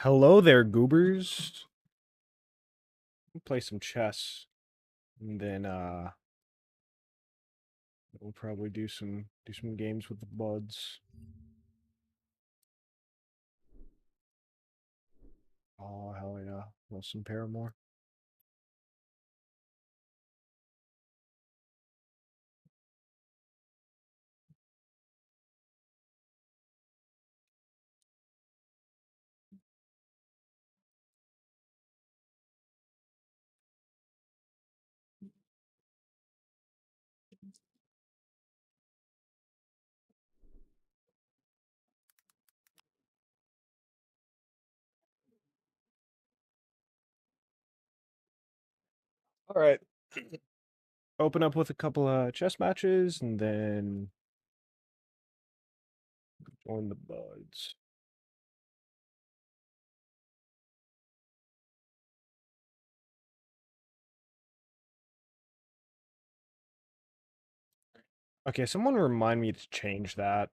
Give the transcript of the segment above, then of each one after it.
Hello there, goobers. Play some chess, and then we'll probably do some games with the buds. Oh hell yeah, want some Paramore? All right. Open up with a couple of chess matches, and then join the buds. Okay, someone remind me to change that.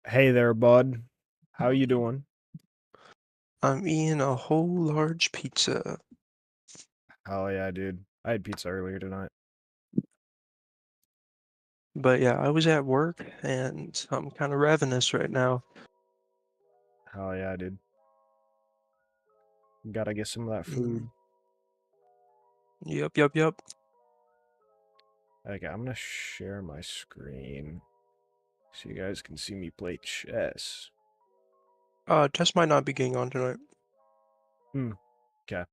Hey there, bud. How you doing? I'm eating a whole large pizza. Hell yeah, dude. I had pizza earlier tonight. But yeah, I was at work and I'm kind of ravenous right now. Hell yeah, dude. Gotta get some of that Mm. food. Yep. Okay, I'm gonna share my screen so you guys can see me play chess. Tess might not be getting on tonight. Okay.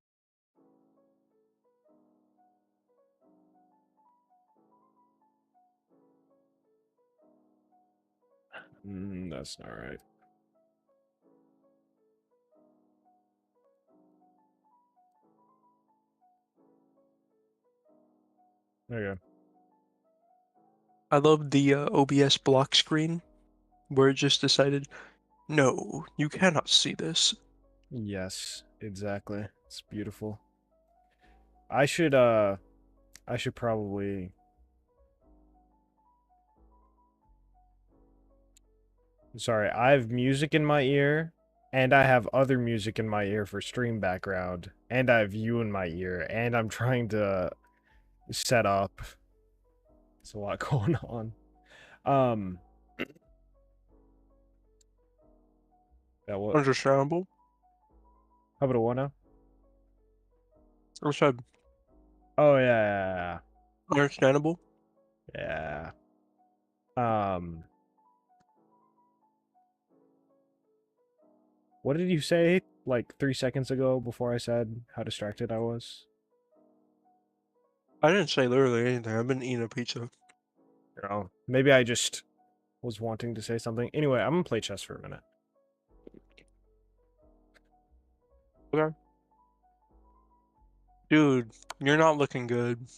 That's not right. Okay. I love the OBS block screen where it just decided, no, you cannot see this. Yes, exactly. It's beautiful. I should probably sorry, I have music in my ear and I have other music in my ear for stream background and I have you in my ear and I'm trying to set up. It's a lot going on. Um yeah, what? Understandable. How about a one now? I said, Oh yeah, understandable. yeah, yeah. What did you say like 3 seconds ago before I said how distracted I was? I didn't say literally anything. I've been eating a pizza. Oh, maybe I just was wanting to say something. Anyway, I'm gonna play chess for a minute. Okay. Dude, you're not looking good.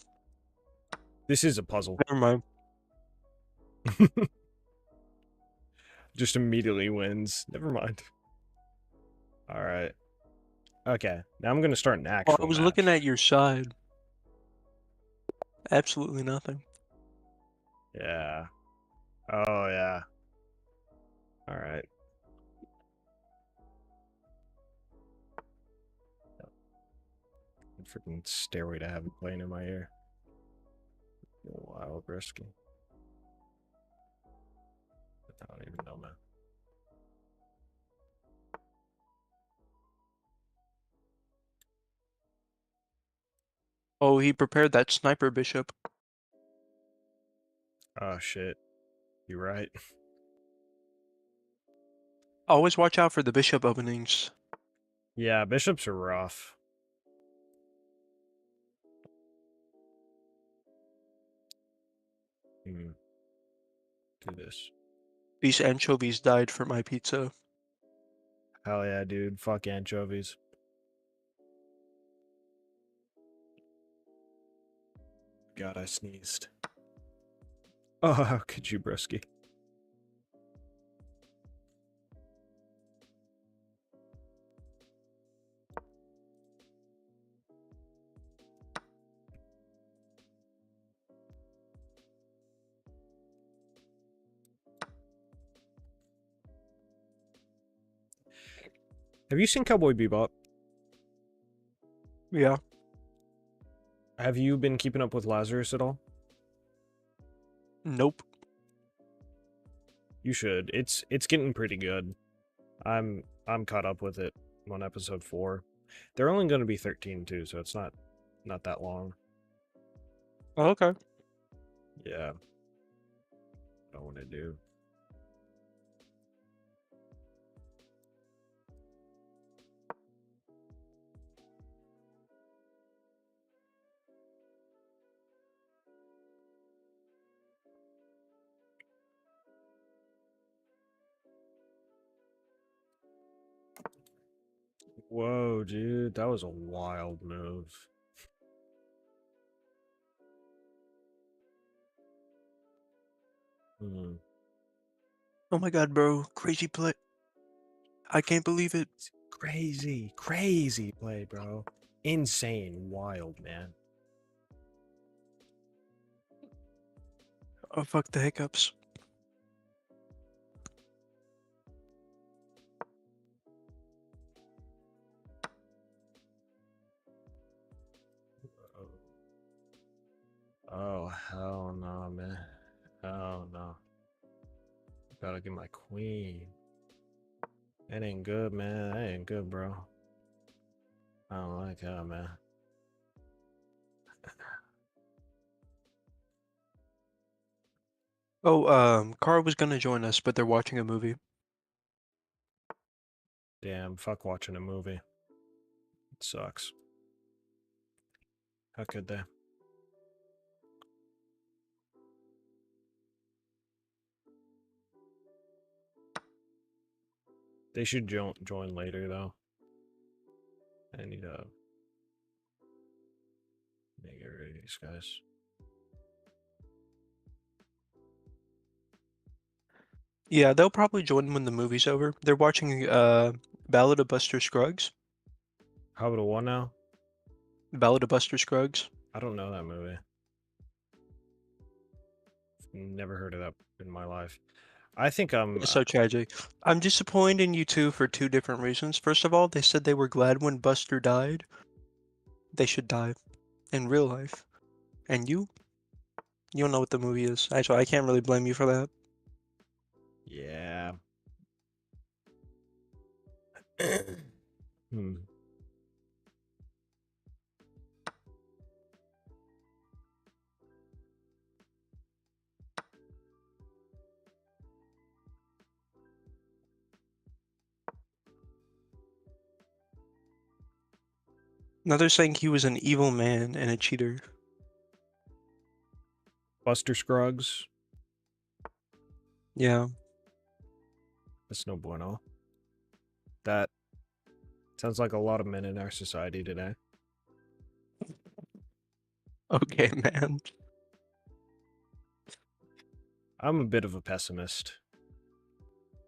This is a puzzle. Never mind. Just immediately wins. Never mind. All right. Okay. Now I'm gonna start an Well, I actual was looking at match. your side. Absolutely nothing. Yeah. Oh yeah. All right. Freaking Stairway to Heaven playing in my ear. Wild risky. I don't even know, man. Oh, he prepared that sniper bishop. Oh shit. You're right. Always watch out for the bishop openings. Yeah, bishops are rough. Hmm. Do this. These anchovies died for my pizza. Hell yeah, dude. Fuck anchovies. God, I sneezed. Oh, how could you, broski? Have you seen Cowboy Bebop? Yeah. Have you been keeping up with Lazarus at all? Nope. You should. It's getting pretty good. I'm caught up with it. I'm on episode 4. They're only going to be 13 too, so it's not that long. Oh, okay. Yeah. I want to do. Whoa, dude, that was a wild move. Hmm. Oh my god, bro. Crazy play. I can't believe it. Crazy, crazy play, bro. Insane, wild, man. Oh, fuck the hiccups. Oh, hell no, man. Hell no. Gotta get my queen. That ain't good, man. That ain't good, bro. I don't like that, man. Oh, Carl was gonna join us, but they're watching a movie. Damn, fuck watching a movie. It sucks. How could they? They should join later, though. I need to make it ready, these guys. Yeah, they'll probably join when the movie's over. They're watching Ballad of Buster Scruggs. How about a one now? Ballad of Buster Scruggs. I don't know that movie. Never heard of that in my life. I think I'm. It's so tragic. I'm disappointed in you two for two different reasons. First of all, they said they were glad when Buster died. They should die in real life. And you don't know what the movie is. Actually, I can't really blame you for that. Yeah. Hmm. Now they're saying he was an evil man and a cheater. Buster Scruggs. Yeah. That's no bueno. That sounds like a lot of men in our society today. Okay, man. I'm a bit of a pessimist.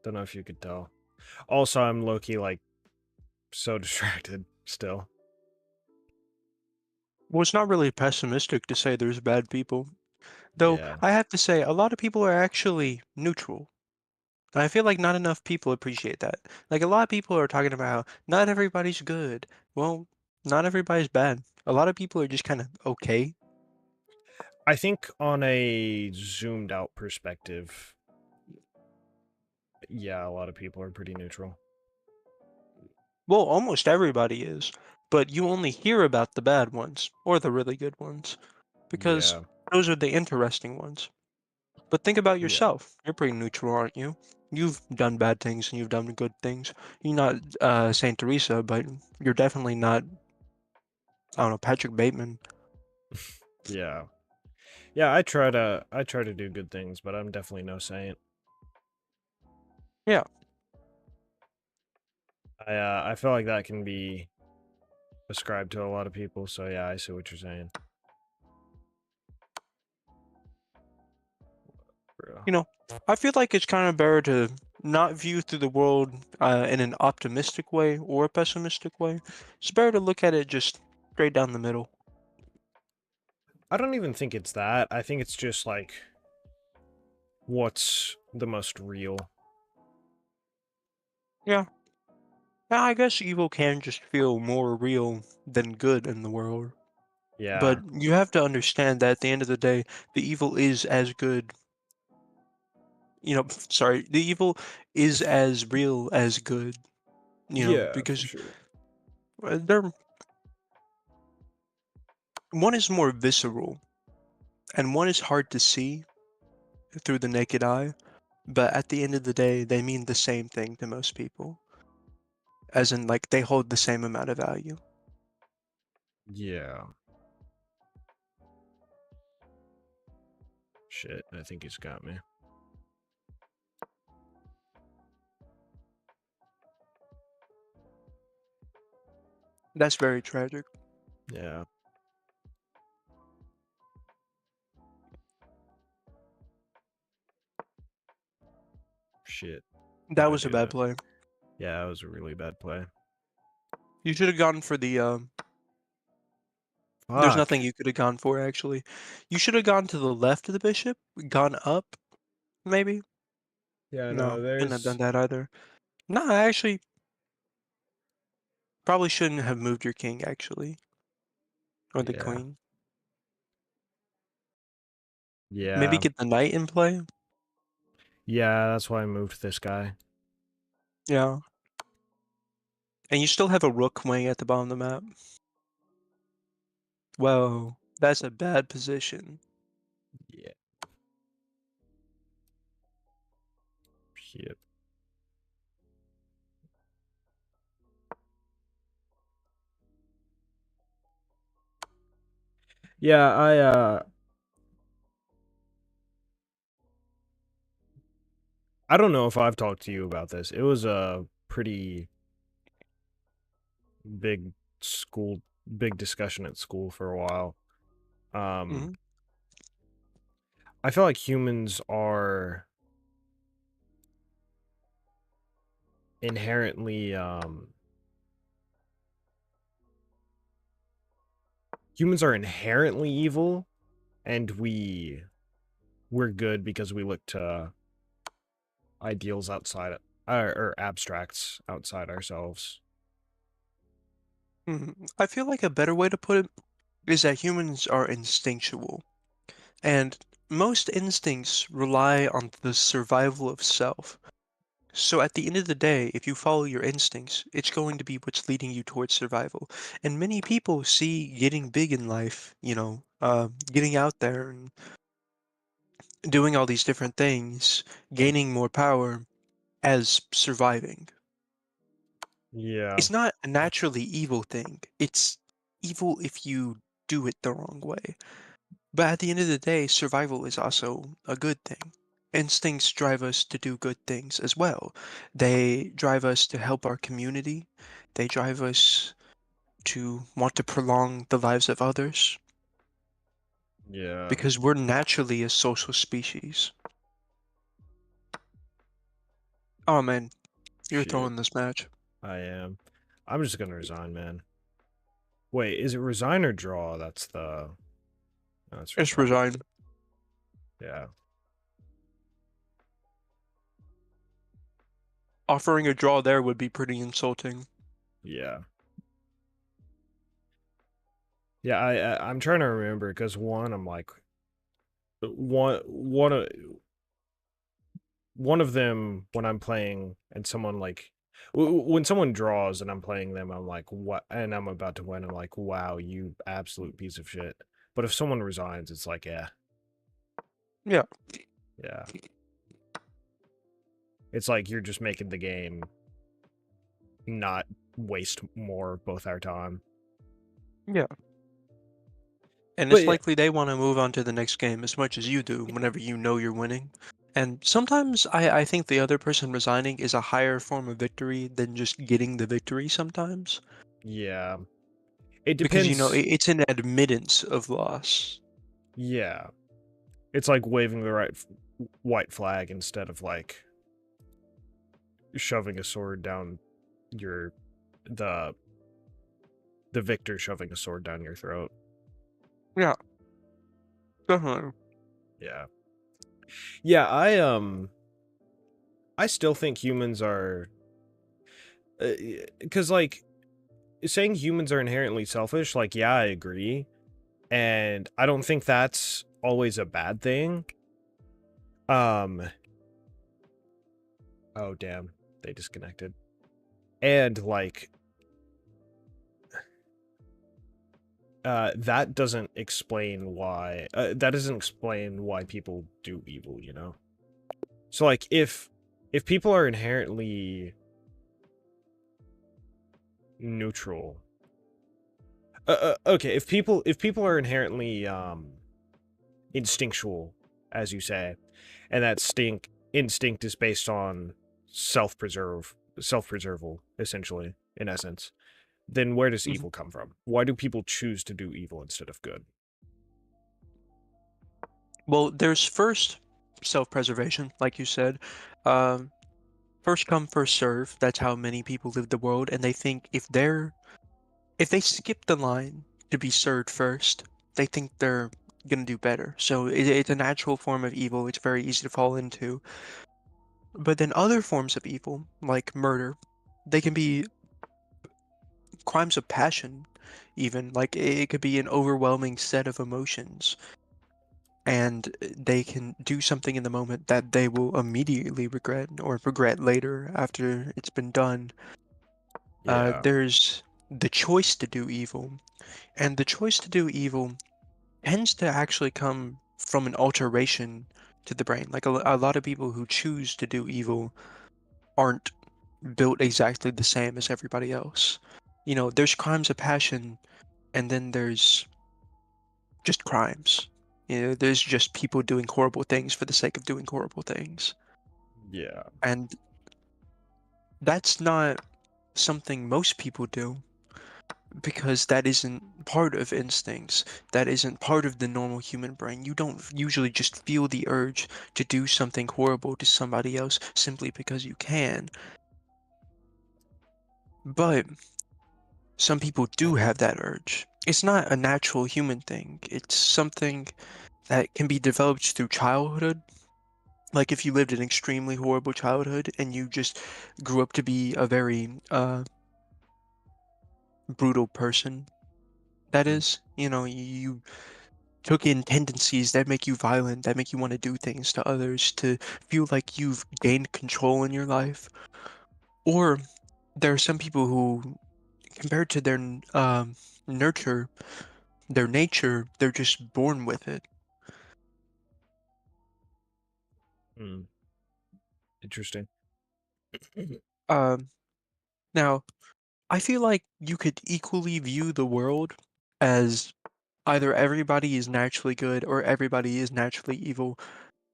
Don't know if you could tell. Also, I'm low-key, like, so distracted still. Well, it's not really pessimistic to say there's bad people. Though, Yeah. I have to say, a lot of people are actually neutral. And I feel like not enough people appreciate that. Like, a lot of people are talking about how not everybody's good. Well, not everybody's bad. A lot of people are just kind of okay. I think on a zoomed out perspective, yeah, a lot of people are pretty neutral. Well, almost everybody is. But you only hear about the bad ones, or the really good ones, because Yeah. those are the interesting ones. But think about Yeah. yourself. You're pretty neutral, aren't you? You've done bad things and you've done good things. You're not Saint Teresa, but you're definitely not, I don't know, Patrick Bateman. Yeah. Yeah, I try to do good things, but I'm definitely no saint. Yeah. I feel like that can be ascribed to a lot of people, so yeah, I see what you're saying. Bro. You know, I feel like it's kind of better to not view through the world in an optimistic way or a pessimistic way. It's better to look at it just straight down the middle. I don't even think it's that. I think it's just like what's the most real. Yeah. Now, I guess evil can just feel more real than good in the world. But Yeah. you have to understand that at the end of the day, the evil is as good. Sorry, the evil is as real as good. Yeah, for Because sure. they're one is more visceral and one is hard to see through the naked eye. But at the end of the day, they mean the same thing to most people, as in like they hold the same amount of value. Yeah. Shit, I think he's got me. That's very tragic. Yeah. Shit. That Why'd I was a do bad that? play. Yeah, that was a really bad play. You should have gone for the. There's Fuck. nothing you could have gone for actually. You should have gone to the left of the bishop, gone up, maybe. Yeah, No, no, shouldn't have done there's. that either. No, I actually probably shouldn't have moved your king actually, or the Yeah. queen. Maybe Yeah. get the knight in play. Yeah, that's why I moved this guy. Yeah, and you still have a rook weighing at the bottom of the map. Whoa, that's a bad position. Yeah. Shit. Yeah, I don't know if I've talked to you about this. It was a pretty big school big discussion at school for a while. Um Hmm. I feel like inherently humans are inherently evil, and we're good because we look to ideals outside or abstracts outside ourselves. I feel like a better way to put it is that humans are instinctual, and most instincts rely on the survival of self. So at the end of the day, if you follow your instincts, it's going to be what's leading you towards survival. And many people see getting big in life, getting out there and doing all these different things, gaining more power as surviving. Yeah. It's not a naturally evil thing. It's evil if you do it the wrong way. But at the end of the day, survival is also a good thing. Instincts drive us to do good things as well. They drive us to help our community. They drive us to want to prolong the lives of others Yeah. because we're naturally a social species. Oh man, you're Shit. throwing this match. I am. I'm just gonna resign, man. Wait, is it resign or draw? That's It's resign. resigned. Yeah. Offering a draw there would be pretty insulting. Yeah. Yeah, I'm trying to remember because I'm like one one of one of them when I'm playing and someone like when someone draws and I'm playing them, I'm like what, and I'm about to win. I'm like, wow, you absolute piece of shit. But if someone resigns, it's like, yeah, Yeah. yeah. It's like you're just making the game not waste more of both our time. Yeah. And But it's yeah, likely they want to move on to the next game as much as you do whenever you know you're winning. And sometimes I think the other person resigning is a higher form of victory than just getting the victory sometimes. yeah. It Because, depends. it's an admittance of loss. Yeah. It's like waving the white flag instead of like shoving a sword down your the the victor shoving a sword down your throat. Yeah, definitely. Yeah. Yeah, I still think humans are Because like saying humans are inherently selfish, like yeah, I agree, and I don't think that's always a bad thing. Um, oh damn, they disconnected. And like that doesn't explain why that doesn't explain why people do evil, you know? So like if people are inherently neutral, okay, if people are inherently instinctual, as you say, and that instinct is based on self-preserval, essentially, in essence, then where does Mhm. evil come from? Why do people choose to do evil instead of good? Well, there's first self-preservation, like you said. Um, First come, first serve. That's how many people live the world, and they think if they skip the line to be served first, they think they're gonna do better. So it's a natural form of evil. It's very easy to fall into. But then other forms of evil, like murder, they can be crimes of passion, even. Like it could be an overwhelming set of emotions, and they can do something in the moment that they will immediately regret or regret later after it's been done. Yeah. There's the choice to do evil, and the choice to do evil tends to actually come from an alteration to the brain. Like a lot of people who choose to do evil aren't built exactly the same as everybody else. You know, there's crimes of passion, and then there's just crimes. You know, there's just people doing horrible things for the sake of doing horrible things. Yeah. And that's not something most people do because that isn't part of instincts. That isn't part of the normal human brain. You don't usually just feel the urge to do something horrible to somebody else simply because you can. But some people do have that urge. It's not a natural human thing. It's something that can be developed through childhood. Like if you lived an extremely horrible childhood and you just grew up to be a very brutal person, that Mm. is, you know, you took in tendencies that make you violent, that make you want to do things to others, to feel like you've gained control in your life. Or there are some people who, compared to their nurture, their nature, they're just born with it. Mm. Interesting. Um, Now, I feel like you could equally view the world as either everybody is naturally good or everybody is naturally evil,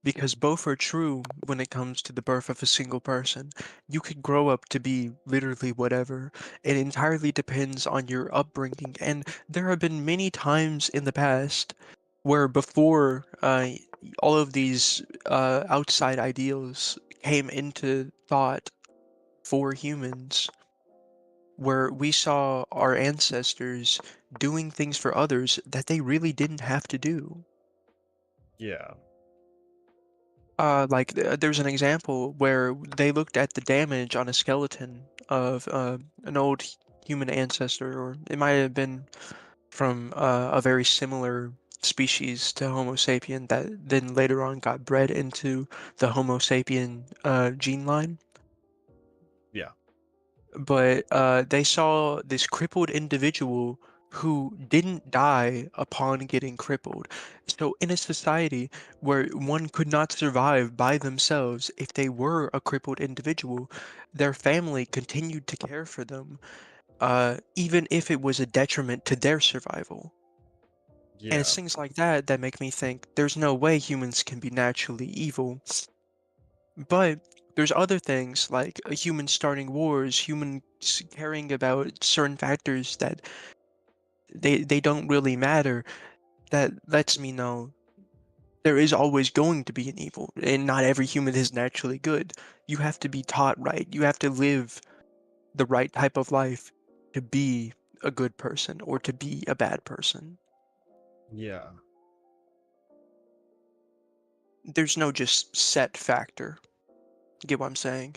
because both are true when it comes to the birth of a single person. You could grow up to be literally whatever. It entirely depends on your upbringing. And there have been many times in the past where before all of these outside ideals came into thought for humans, where we saw our ancestors doing things for others that they really didn't have to do. Yeah. There's an example where they looked at the damage on a skeleton of an old human ancestor, or it might have been from a very similar species to Homo sapien that then later on got bred into the Homo sapien gene line. Yeah. But they saw this crippled individual who didn't die upon getting crippled. So, in a society where one could not survive by themselves if they were a crippled individual, their family continued to care for them, even if it was a detriment to their survival. And it's Yeah. things like that that make me think there's no way humans can be naturally evil. But there's other things like a human starting wars, humans caring about certain factors that they don't really matter. That lets me know there is always going to be an evil, and not every human is naturally good. You have to be taught right. You have to live the right type of life to be a good person or to be a bad person. Yeah. There's no just set factor. Get what I'm saying?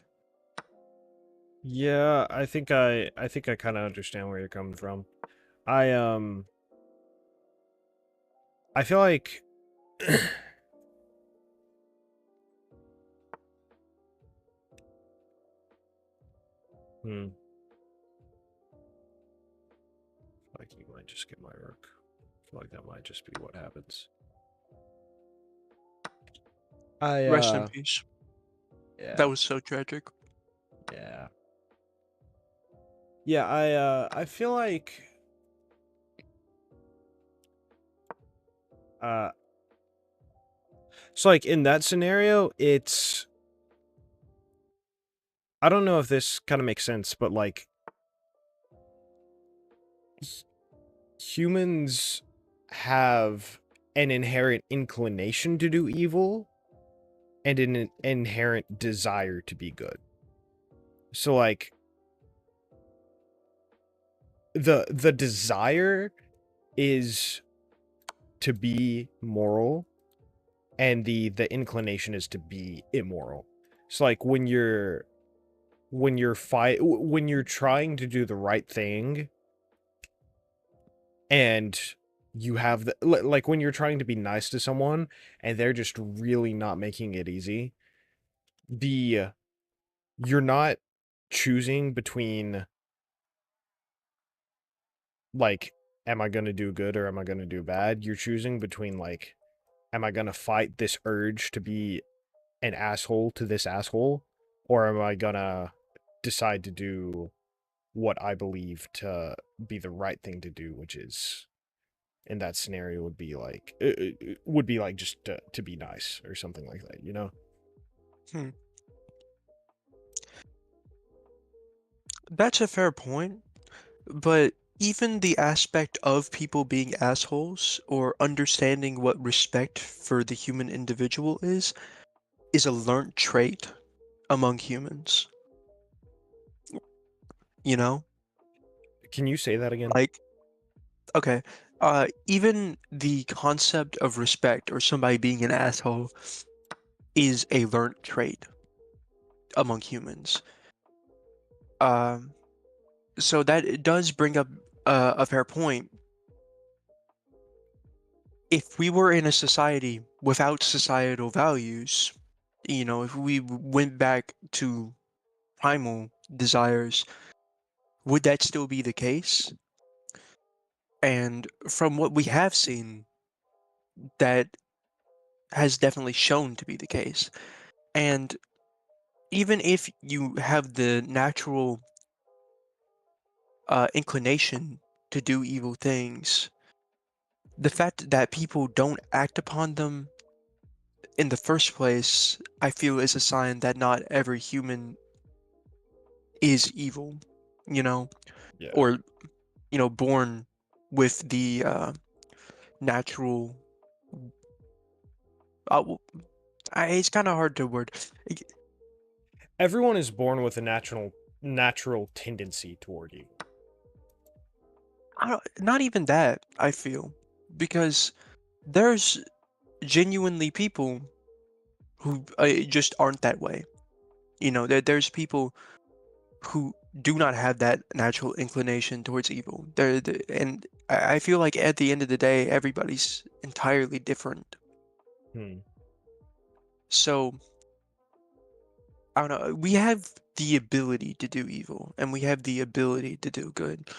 Yeah, I think I kind of understand where you're coming from. I um I feel like hmm, like you might just get my rook. I feel like that might just be what happens. I Rest in peace. That yeah. was so tragic. Yeah. Yeah, I feel like uh so like in that scenario, it's I don't know if this kind of makes sense, but like h- humans have an inherent inclination to do evil and an inherent desire to be good. So like the desire is to be moral and the inclination is to be immoral. So like when you're trying to do the right thing and you have like when you're trying to be nice to someone and they're just really not making it easy, the you're not choosing between like am I going to do good or am I going to do bad? You're choosing between like am I going to fight this urge to be an asshole to this asshole or am I going to decide to do what I believe to be the right thing to do, which is in that scenario would be like just to be nice or something like that, you know? Hmm. That's a fair point, but even the aspect of people being assholes or understanding what respect for the human individual is a learnt trait among humans, you know? Can you say that again? Like, okay, even the concept of respect or somebody being an asshole is a learnt trait among humans. Um, so that it does bring up a fair point. If we were in a society without societal values, if we went back to primal desires, would that still be the case? And from what we have seen, that has definitely shown to be the case. And even if you have the natural inclination to do evil things, the fact that people don't act upon them in the first place, I feel is a sign that not every human is evil, you know, Yeah. or born with the natural. Well, it's kind of hard to word. Like, Everyone is born with a natural tendency toward you. not even that. I feel because there's genuinely people who just aren't that way. There's people who do not have that natural inclination towards evil. And I feel like at the end of the day, everybody's entirely different. Hmm. So I don't know. We have the ability to do evil, and we have the ability to do good.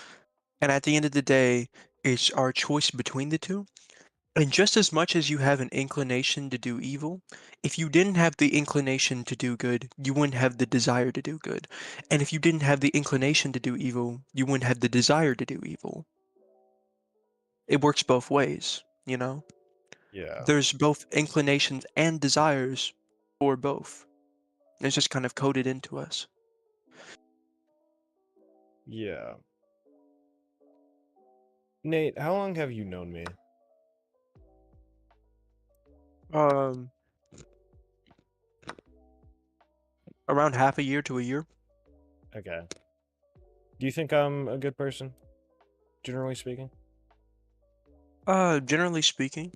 And at the end of the day, it's our choice between the two. And just as much as you have an inclination to do evil, if you didn't have the inclination to do good, you wouldn't have the desire to do good. And if you didn't have the inclination to do evil, you wouldn't have the desire to do evil. It works both ways, you know? Yeah. There's both inclinations and desires for both. It's just kind of coded into us. Yeah. Nate, how long have you known me? Um, Around half a year to a year. Okay. Do you think I'm a good person, generally speaking? Generally speaking,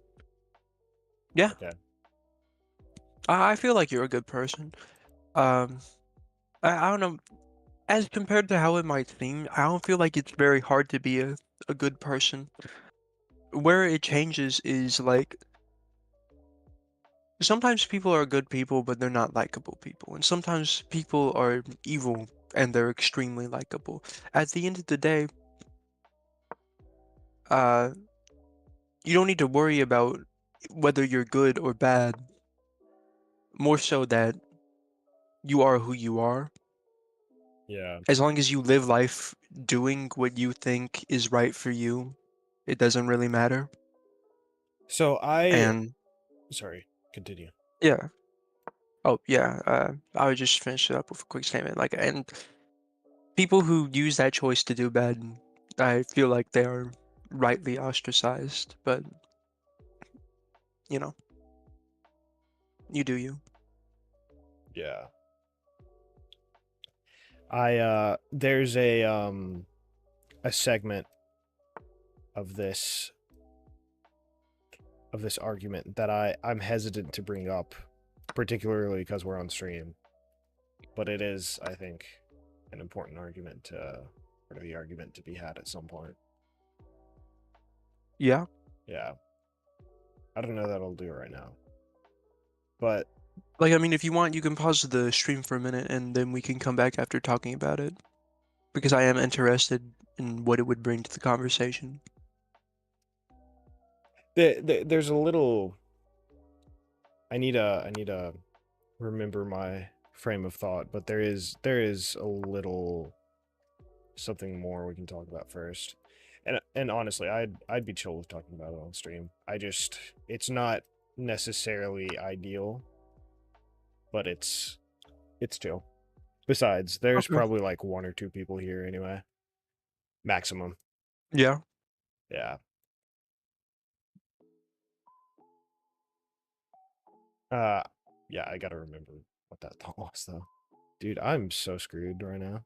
yeah, Okay. I feel like you're a good person. Um, I don't know. as compared to how it might seem, I don't feel like it's very hard to be a good person. Where it changes is like sometimes people are good people, but they're not likable people, and sometimes people are evil and they're extremely likable. At the end of the day, uh, you don't need to worry about whether you're good or bad, more so that you are who you are. Yeah. As long as you live life doing what you think is right for you, it doesn't really matter. So I And sorry, continue. yeah. Oh, yeah. I would just finish it up with a quick statement. Like, and people who use that choice to do bad, I feel like they are rightly ostracized. But, you know, you do you. Yeah. There's a segment of this argument that I'm hesitant to bring up, particularly because we're on stream. But it is, I think, an important argument or the argument to be had at some point. Yeah. Yeah. I don't know that I'll do it right now. But Like, I mean, if you want, you can pause the stream for a minute and then we can come back after talking about it. Because I am interested in what it would bring to the conversation. there's a little I need to remember my frame of thought, but there is a little something more we can talk about first. And honestly, I'd be chill with talking about it on stream. It's not necessarily ideal, but it's chill. Besides, there's Okay. probably like one or two people here anyway. Maximum. Yeah. Yeah. Yeah, I gotta remember what that thought was though. Dude, I'm so screwed right now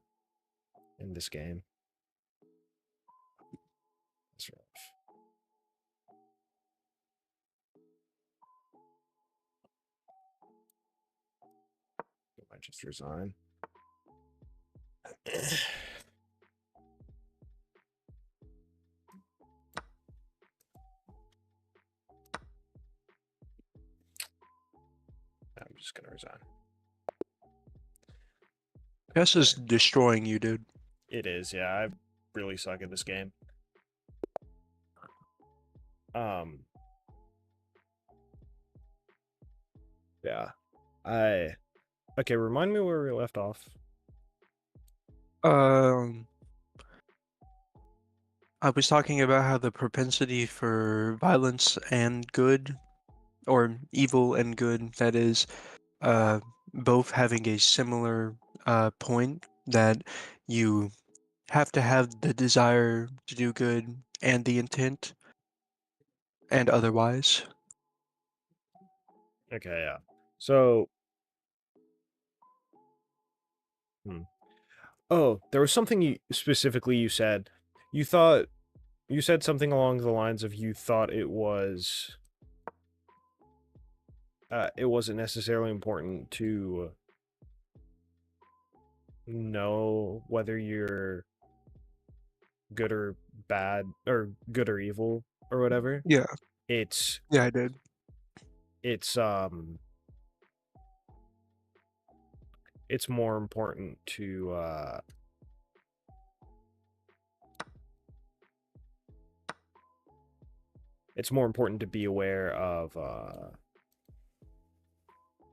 in this game. That's rough. I might just resign. I'm just gonna resign. Chess is There. destroying you, dude. It is, yeah. I really suck at this game. Um, yeah. I Okay, remind me where we left off. Um, I was talking about how the propensity for violence and good, or evil and good, that is, uh, both having a similar point that you have to have the desire to do good and the intent and otherwise. Okay, yeah. So, hmm. Oh, there was something you said. You thought you said something along the lines of you thought it wasn't necessarily important to know whether you're good or bad or good or evil or whatever. Yeah, It's yeah, I did. it's it's more important to be aware of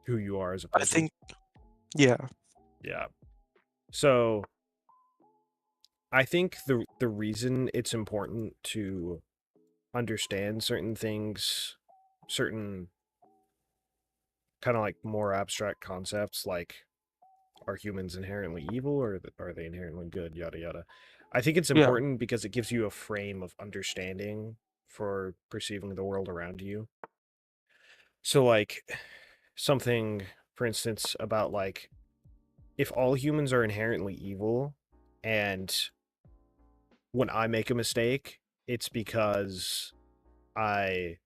who you are as a I person. think, yeah, Yeah. So I think the reason it's important to understand certain things, certain kind of like more abstract concepts, like are humans inherently evil or are they inherently good? Yada yada. I think it's yeah, important because it gives you a frame of understanding for perceiving the world around you. So like something, for instance, about like if all humans are inherently evil and when I make a mistake, it's because I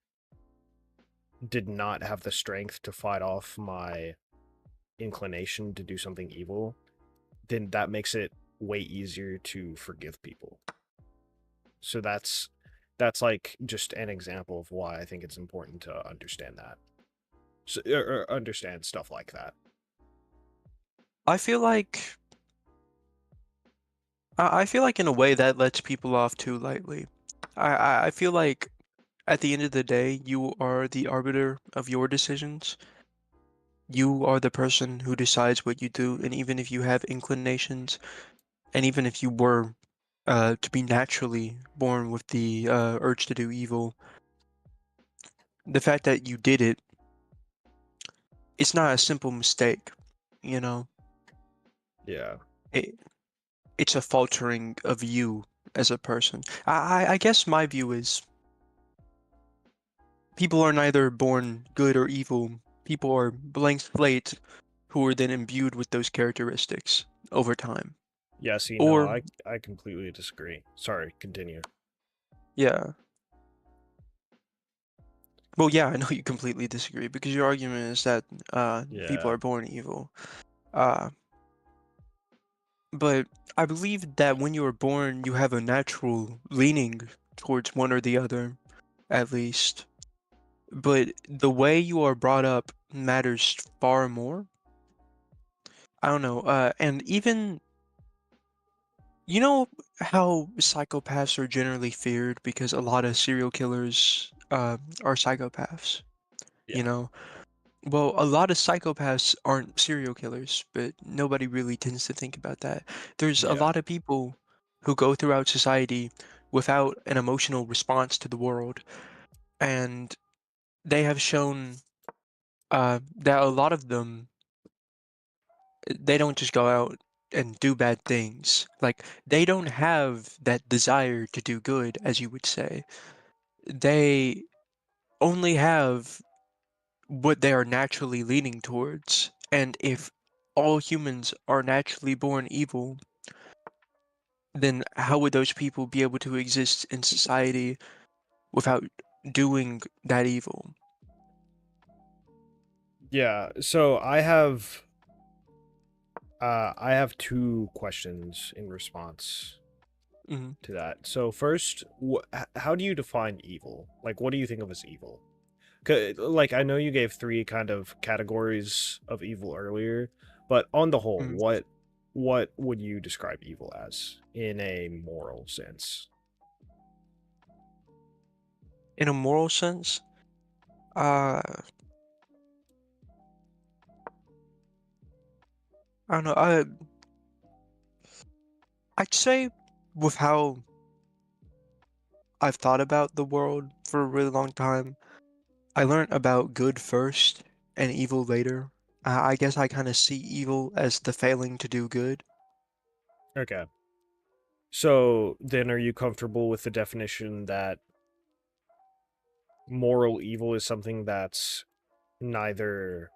did not have the strength to fight off my inclination to do something evil. then that makes it way easier to forgive people. So that's like just an example of why I think it's important to understand that. So, or understand stuff like that. I feel like I feel like in a way that lets people off too lightly. I feel like at the end of the day, you are the arbiter of your decisions. You are the person who decides what you do, and even if you have inclinations, and even if you were to be naturally born with the urge to do evil, the fact that you did it, it's not a simple mistake, you know. Yeah. It it's a faltering of you as a person. I guess my view is people are neither born good or evil. People are blank slate who are then imbued with those characteristics over time. Yeah, see, no, Or, I completely disagree. Sorry, continue. yeah. Well, yeah, I know you completely disagree because your argument is that people Yeah. are born evil. Uh, but I believe that when you are born, you have a natural leaning towards one or the other, at least. But the way you are brought up matters far more. I don't know. And even, you know how psychopaths are generally feared because a lot of serial killers are psychopaths, you Yeah. know? Well, a lot of psychopaths aren't serial killers, but nobody really tends to think about that. There's a Yeah. lot of people who go throughout society without an emotional response to the world, and they have shown that a lot of them they don't just go out and do bad things. Like they don't have that desire to do good, as you would say. They only have what they are naturally leaning towards. And if all humans are naturally born evil, then how would those people be able to exist in society without doing that evil? Yeah. So I have two questions in response Mhm. to that. So first, how do you define evil? Like, what do you think of as evil? Like, I know you gave three kind of categories of evil earlier, but on the whole, Mhm. what would you describe evil as in a moral sense? In a moral sense, uh, I don't know. I'd say with how I've thought about the world for a really long time, I learned about good first and evil later. I guess I kind of see evil as the failing to do good. Okay. So then, are you comfortable with the definition that moral evil is something that's neither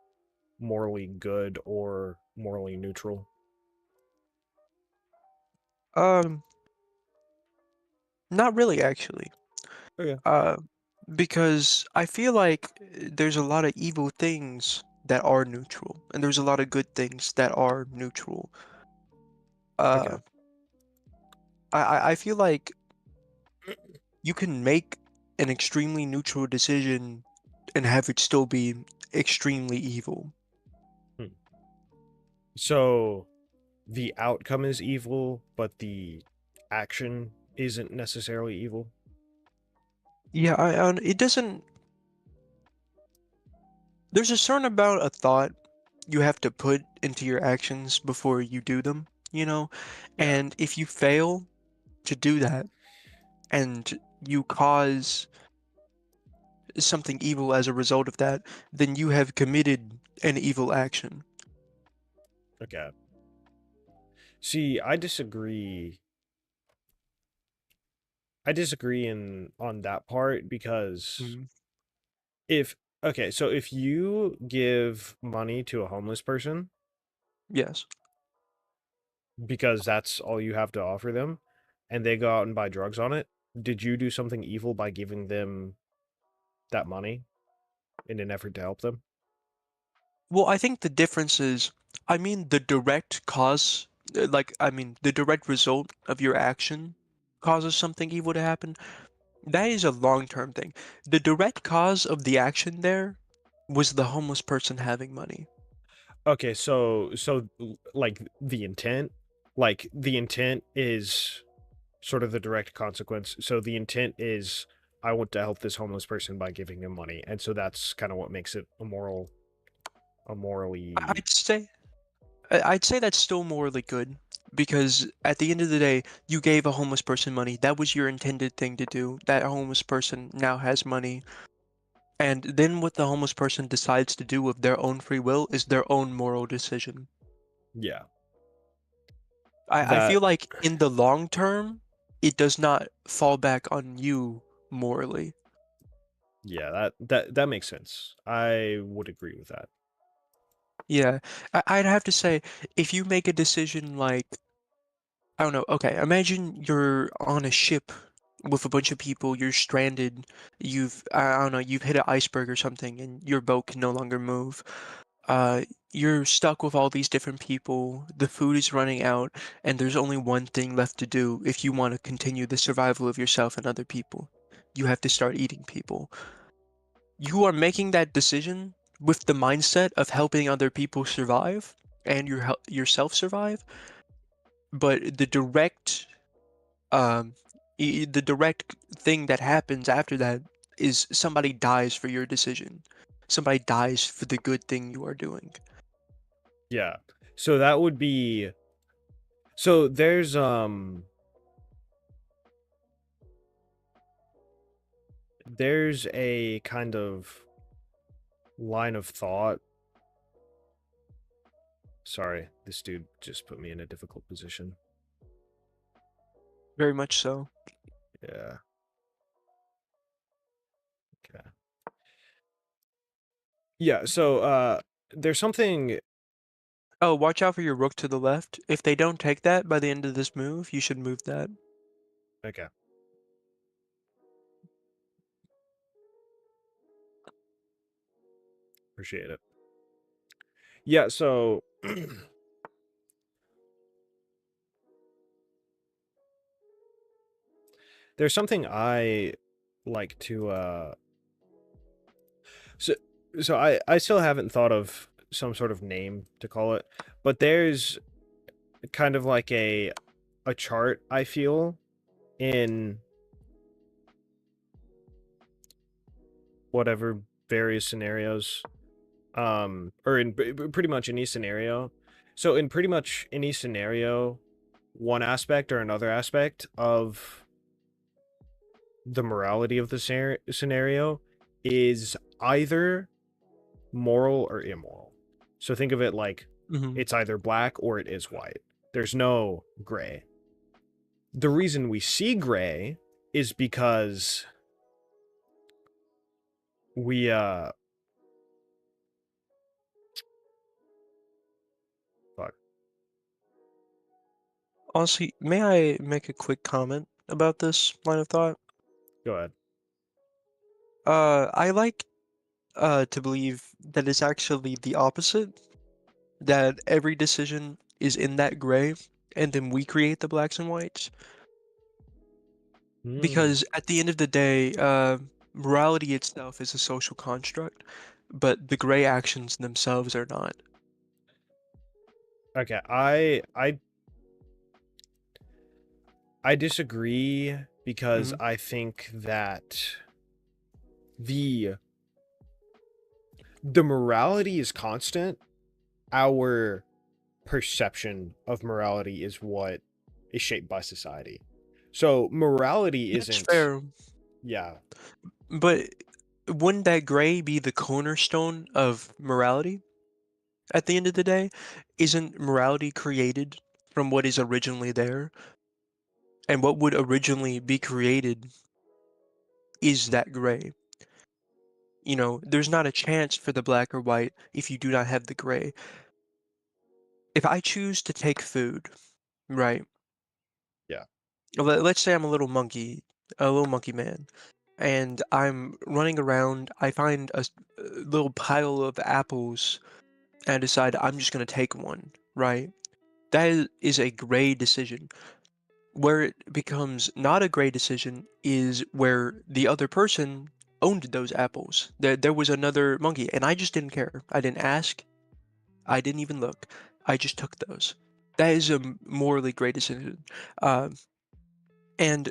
morally good or morally neutral? Um, Not really actually. Okay. Uh, because I feel like there's a lot of evil things that are neutral, and there's a lot of good things that are neutral. Okay. Uh, I feel like you can make an extremely neutral decision and have it still be extremely evil. Hmm. So the outcome is evil, but the action isn't necessarily evil. Yeah, it doesn't. There's a certain amount of thought you have to put into your actions before you do them, you know? Yeah. And if you fail to do that and you cause something evil as a result of that, then you have committed an evil action. Okay. See, I disagree. I disagree in on that part because Mm, if okay, so if you give money to a homeless person yes. because that's all you have to offer them and they go out and buy drugs on it, did you do something evil by giving them that money in an effort to help them? Well, I think the difference is, I mean, the direct cause like, I mean, the direct result of your action causes something evil to happen, that is a long-term thing. The direct cause of the action there was the homeless person having money. Okay, like the intent is sort of the direct consequence. So the intent is I want to help this homeless person by giving him money, and so that's kind of what makes it a morally. I'd say I'd say that's still morally good because at the end of the day, you gave a homeless person money. That was your intended thing to do. That homeless person now has money. And then what the homeless person decides to do of their own free will is their own moral decision. Yeah, I that feel like in the long term, it does not fall back on you morally. yeah that makes sense. I would agree with that. Yeah, I'd have to say, if you make a decision like, I don't know, okay, imagine you're on a ship with a bunch of people, you're stranded, I don't know, you've hit an iceberg or something, and your boat can no longer move. You're stuck with all these different people, the food is running out, and there's only one thing left to do if you want to continue the survival of yourself and other people. You have to start eating people. You are making that decision with the mindset of helping other people survive and yourself survive, but um the direct thing that happens after that is somebody dies for your decision. Somebody dies for the good thing you are doing. Yeah, so that would be so there's a kind of line of thought. Sorry, this dude just put me in a difficult position. Very much so. Yeah. Okay. Yeah, so there's something. Oh, watch out for your rook to the left. If they don't take that by the end of this move, you should move that. Okay. Appreciate it. Yeah, so there's something I like to so I still haven't thought of some sort of name to call it, but there's kind of like a chart I feel in whatever various scenarios or in pretty much any scenario. So in pretty much any scenario, one aspect or another aspect of the morality of the scenario is either moral or immoral. So think of it like Hmm. it's either black or it is white. There's no gray. The reason we see gray is because we fuck, Honestly, may I make a quick comment about this line of thought? go ahead. I like to believe that it's actually the opposite, that every decision is in that gray, and then we create the blacks and whites. Hmm. Because at the end of the day, morality itself is a social construct, but the gray actions themselves are not. Okay, I disagree because Hmm. I think that the the morality is constant. Our perception of morality is what is shaped by society. So morality That's isn't, fair, yeah, but wouldn't that gray be the cornerstone of morality? At the end of the day, isn't morality created from what is originally there? And what would originally be created is that gray. You know, there's not a chance for the black or white if you do not have the gray. If I choose to take food, right? yeah. Let's say I'm a little monkey man, and I'm running around. I find a little pile of apples, and I decide I'm just gonna take one, right? That is a gray decision. Where it becomes not a gray decision is where the other person owned those apples. There was another monkey, and I just didn't care. I didn't ask. I didn't even look. I just took those. That is a morally gray decision. Um, and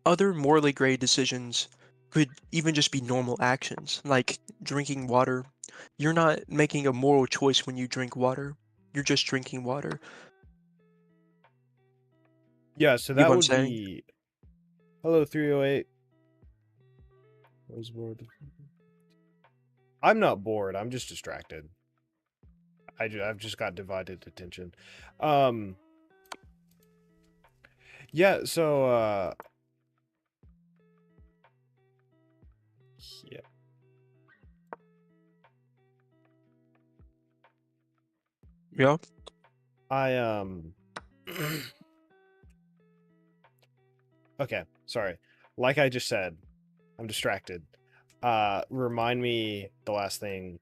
other morally gray decisions could even just be normal actions, like drinking water. You're not making a moral choice when you drink water. You're just drinking water. Yeah, so You know that what I'm would saying? be hello 308. I was bored. I'm not bored. I'm just distracted. I've just got divided attention. Um yeah, so yeah. Yeah. I okay, sorry. Like I just said, I'm distracted. Remind me the last thing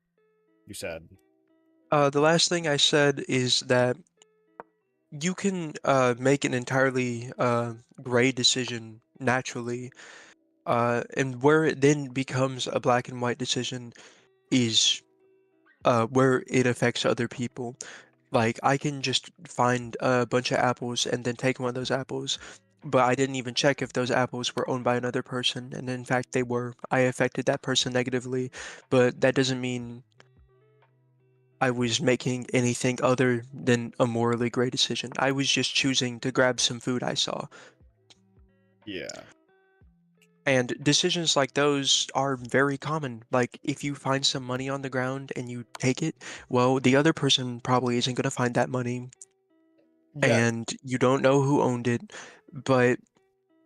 you said. The last thing I said is that you can make an entirely gray decision naturally, and where it then becomes a black and white decision is where it affects other people. Like, I can just find a bunch of apples and then take one of those apples, but I didn't even check if those apples were owned by another person, and in fact they were. I affected that person negatively, but that doesn't mean I was making anything other than a morally gray decision. I was just choosing to grab some food I saw. Yeah. And decisions like those are very common. Like, if you find some money on the ground and you take it, well, the other person probably isn't going to find that money, Yeah. and you don't know who owned it. But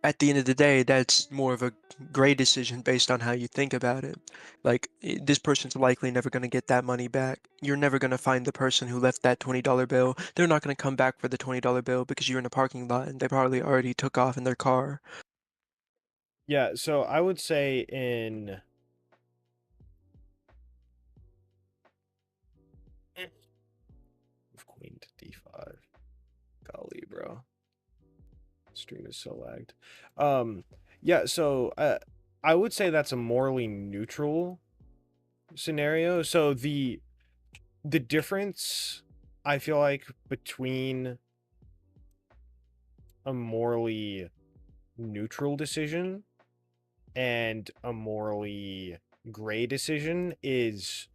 at the end of the day, that's more of a gray decision based on how you think about it. Like, this person's likely never going to get that money back. You're never going to find the person who left that $20 bill. They're not going to come back for the $20 bill because you're in a parking lot and they probably already took off in their car. Yeah, so I would say in Queen to D5. Golly, bro. Stream is so lagged. Yeah, so I would say that's a morally neutral scenario. So the difference I feel like between a morally neutral decision and a morally gray decision is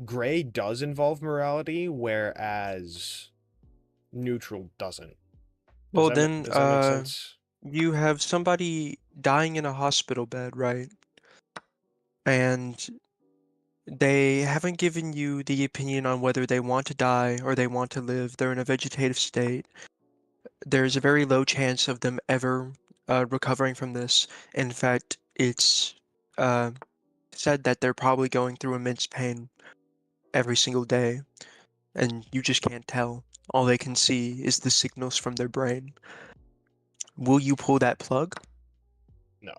gray does involve morality, whereas neutral doesn't. Well, then, Does that make sense? you have somebody dying in a hospital bed, right? And they haven't given you the opinion on whether they want to die or they want to live. They're in a vegetative state. There's a very low chance of them ever recovering from this. In fact, it's uh, said that they're probably going through immense pain every single day, and you just can't tell. All they can see is the signals from their brain. Will you pull that plug? No.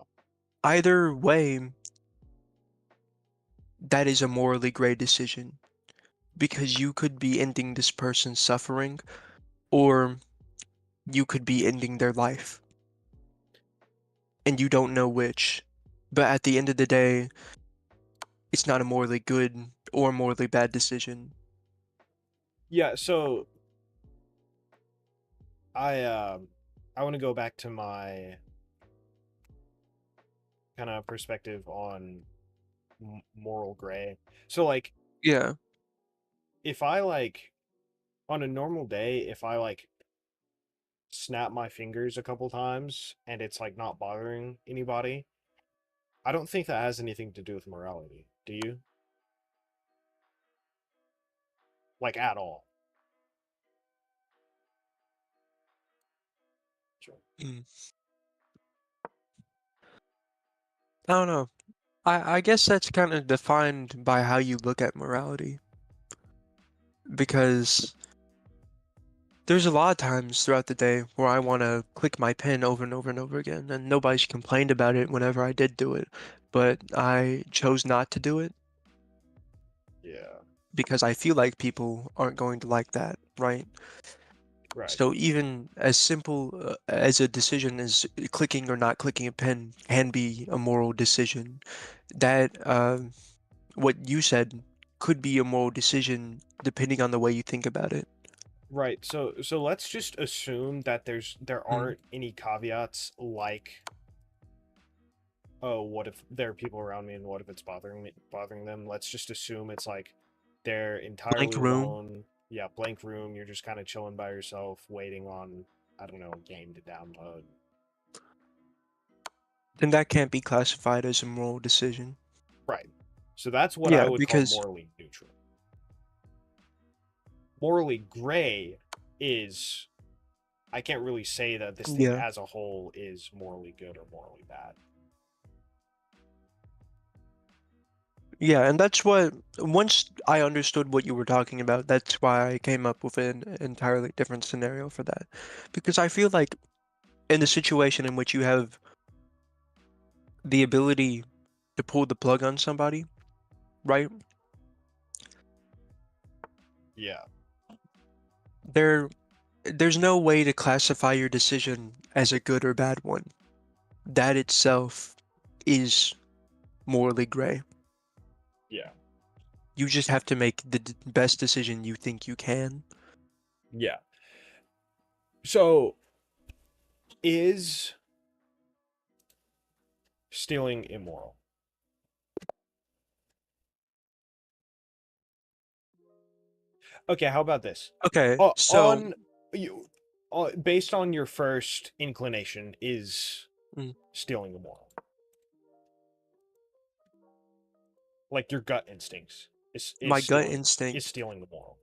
Either way, that is a morally gray decision because you could be ending this person's suffering or you could be ending their life, and you don't know which. But at the end of the day, it's not a morally good or morally bad decision. Yeah, so I I want to go back to my kind of perspective on moral gray. So like Yeah. if I like on a normal day, if I like snap my fingers a couple times and it's like not bothering anybody, I don't think that has anything to do with morality. Do you? Like at all? Sure. Mm. I don't know. I guess that's kind of defined by how you look at morality. Because there's a lot of times throughout the day where I want to click my pen over and over and over again, and nobody's complained about it whenever I did do it. But I chose not to do it Yeah. because I feel like people aren't going to like that. right? Right. So even as simple as a decision as clicking or not clicking a pen can be a moral decision. That what you said could be a moral decision depending on the way you think about it. Right. So let's just assume that there Mm. aren't any caveats like, oh, what if there are people around me and what if it's bothering them? Let's just assume it's like they're Blank entirely room, alone. Yeah, blank room, you're just kind of chilling by yourself waiting on, I don't know, a game to download. then that can't be classified as a moral decision. Right. So that's what I Yeah, would call because morally neutral. Morally gray is, I can't really say that this thing yeah. as a whole is morally good or morally bad. Yeah, and that's what, once I understood what you were talking about, that's why I came up with an entirely different scenario for that. Because I feel like in the situation in which you have the ability to pull the plug on somebody, right? Yeah. There, there's no way to classify your decision as a good or bad one. That itself is morally gray. Yeah. You just have to make the best decision you think you can. Yeah. So is stealing immoral? Okay, how about this? Okay, so On you, based on your first inclination, is mm, stealing immoral? Like your gut instincts is my gut is instinct stealing immoral,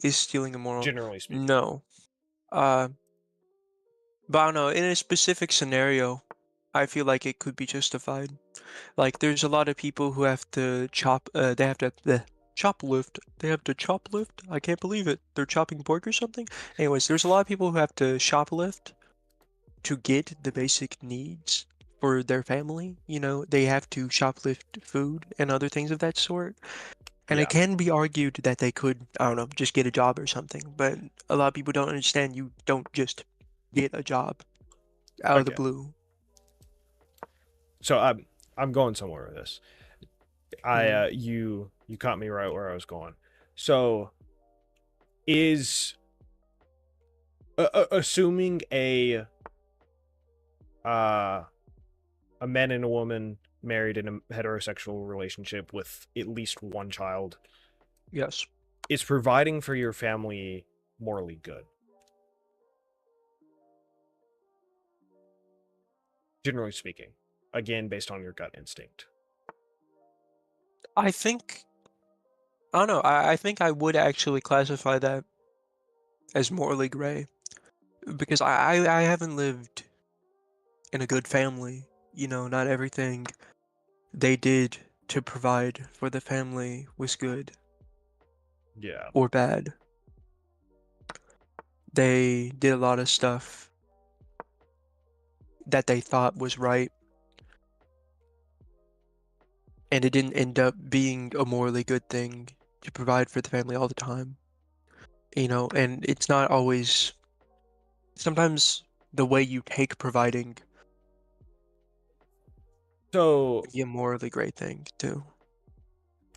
is stealing immoral. generally speaking. No. Uh, but I don't know, in a specific scenario, I feel like it could be justified. Like, there's a lot of people who have to they have to, choplift. They have to choplift? I can't believe it. They're chopping pork or something? Anyways, there's a lot of people who have to shoplift to get the basic needs for their family. You know, they have to shoplift food and other things of that sort. And it Yeah. can be argued that they could, I don't know, just get a job or something. But a lot of people don't understand you don't just get a job out of the Okay. blue. So I'm going somewhere with this. I Mm, you caught me right where I was going. So is assuming uh a man and a woman married in a heterosexual relationship with at least one child yes. is providing for your family morally good, generally speaking, again based on your gut instinct. I think, I don't know, I think I would actually classify that as morally gray because I haven't lived in a good family. You know, not everything they did to provide for the family was good Yeah. or bad. They did a lot of stuff that they thought was right, and it didn't end up being a morally good thing to provide for the family all the time. You know, and it's not always, sometimes the way you take providing So can be a morally great thing too.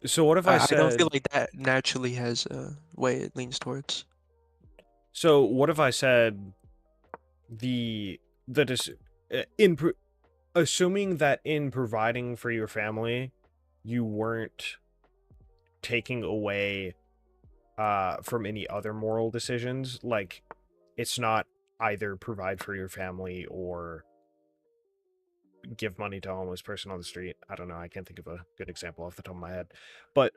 so what if I I don't feel said like that naturally has a way it leans towards. so what if I said the dis- in assuming that in providing for your family you weren't taking away from any other moral decisions, like it's not either provide for your family or give money to a homeless person on the street. I don't know, I can't think of a good example off the top of my head, but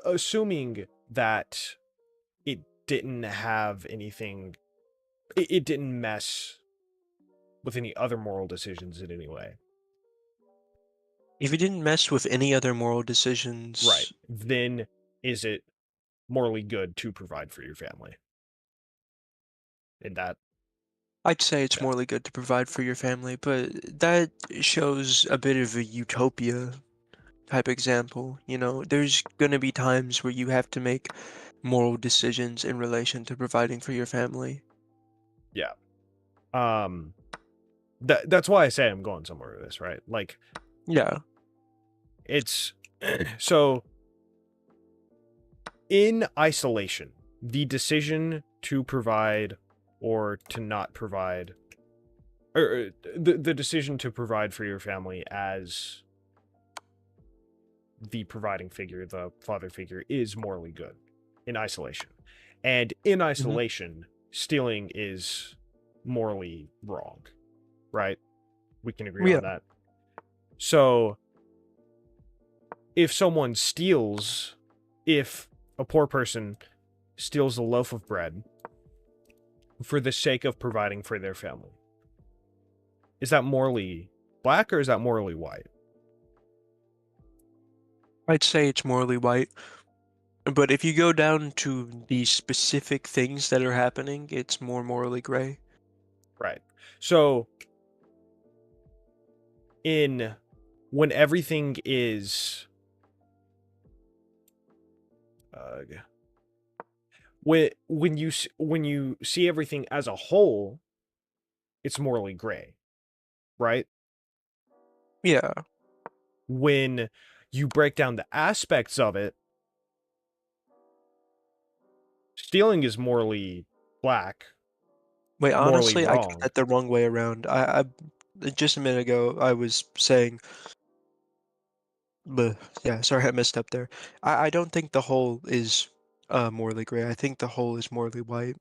assuming that it didn't have anything, it didn't mess with any other moral decisions in any way. If you didn't mess with any other moral Right. decisions, Then is it morally good to provide for your family? And that, I'd say it's yeah. morally good to provide for your family, but that shows a bit of a utopia type example. You know, there's gonna be times where you have to make moral decisions in relation to providing for your family. Yeah. Um, that's why I say I'm going somewhere with this, right? Like, Yeah. it's so in isolation, the decision to provide or to not provide, or the decision to provide for your family as the providing figure, the father figure, is morally good in isolation. And in Hmm. isolation, stealing is morally wrong, right? We can agree Yeah. on that. So if someone steals, if a poor person steals a loaf of bread for the sake of providing for their family, is that morally black or is that morally white? I'd say it's morally white. But if you go down to the specific things that are happening, it's more morally gray. Right. So in when everything is uh, when you see everything as a whole, it's morally gray, right? Yeah. When you break down the aspects of it, stealing is morally black, Wait, morally honestly, I got wrong. that the wrong way around. Just a minute ago, I was saying, bleh, yeah, sorry, I messed up there. I don't think the whole is morally gray. I think the whole is morally white.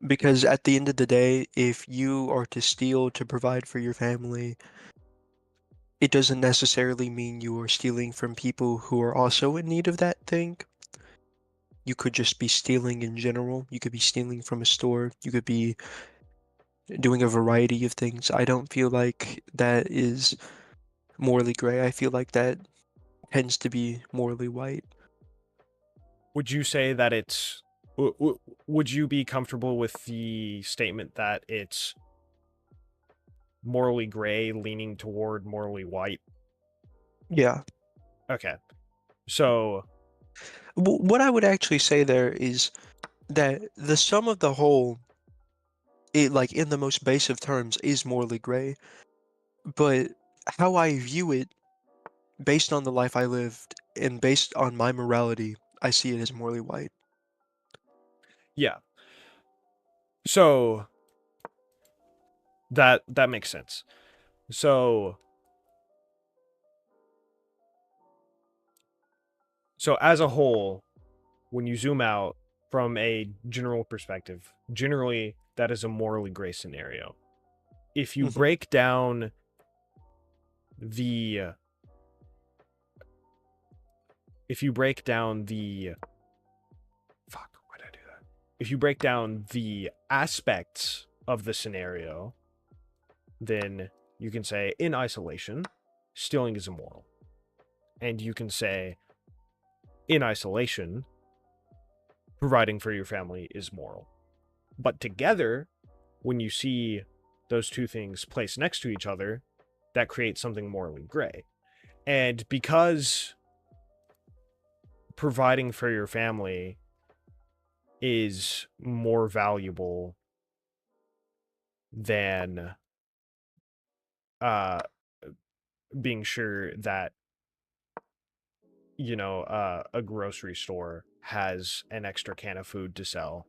Because at the end of the day, if you are to steal to provide for your family, it doesn't necessarily mean you are stealing from people who are also in need of that thing. You could just be stealing in general. You could be stealing from a store. You could be doing a variety of things. I don't feel like that is morally gray. I feel like that tends to be morally white. Would you say that it's would you be comfortable with the statement that it's morally gray leaning toward morally white? Yeah. Okay. So, What I would actually say there is that the sum of the whole, it like in the most base of terms, is morally gray. But how I view it, based on the life I lived and based on my morality, I see it as morally white. yeah. So that makes sense. So as a whole, when you zoom out from a general perspective, generally that is a morally gray scenario. If you Hmm. break down the if you break down the fuck, why did I do that? If you break down the aspects of the scenario, then you can say in isolation, stealing is immoral. And you can say in isolation, providing for your family is moral. But together, when you see those two things placed next to each other, that creates something morally gray. And because providing for your family is more valuable than uh being sure that a grocery store has an extra can of food to sell,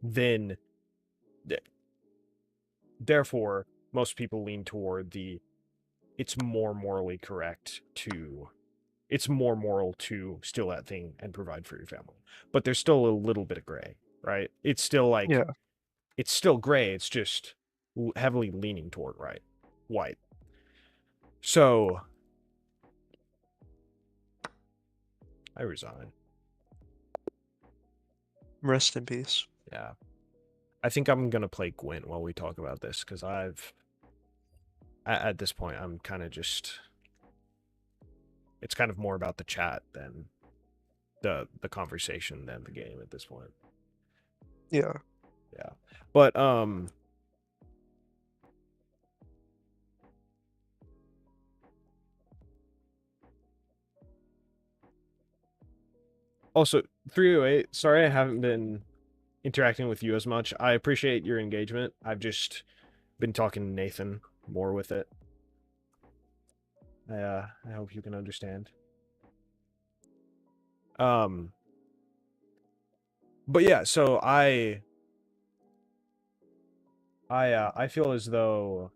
then therefore most people lean toward the it's more morally correct to it's more moral to steal that thing and provide for your family. But there's still a little bit of gray, right? It's still like Yeah. it's still gray, it's just heavily leaning toward white. So I resign. Rest in peace. Yeah. I think I'm gonna play Gwent while we talk about this because at this point I'm kind of just it's kind of more about the chat than the conversation than the game at this point. Yeah. Yeah. But Also, 308, sorry I haven't been interacting with you as much. I appreciate your engagement. I've just been talking to Nathan more with it. I hope you can understand. Um, but yeah, so I feel as though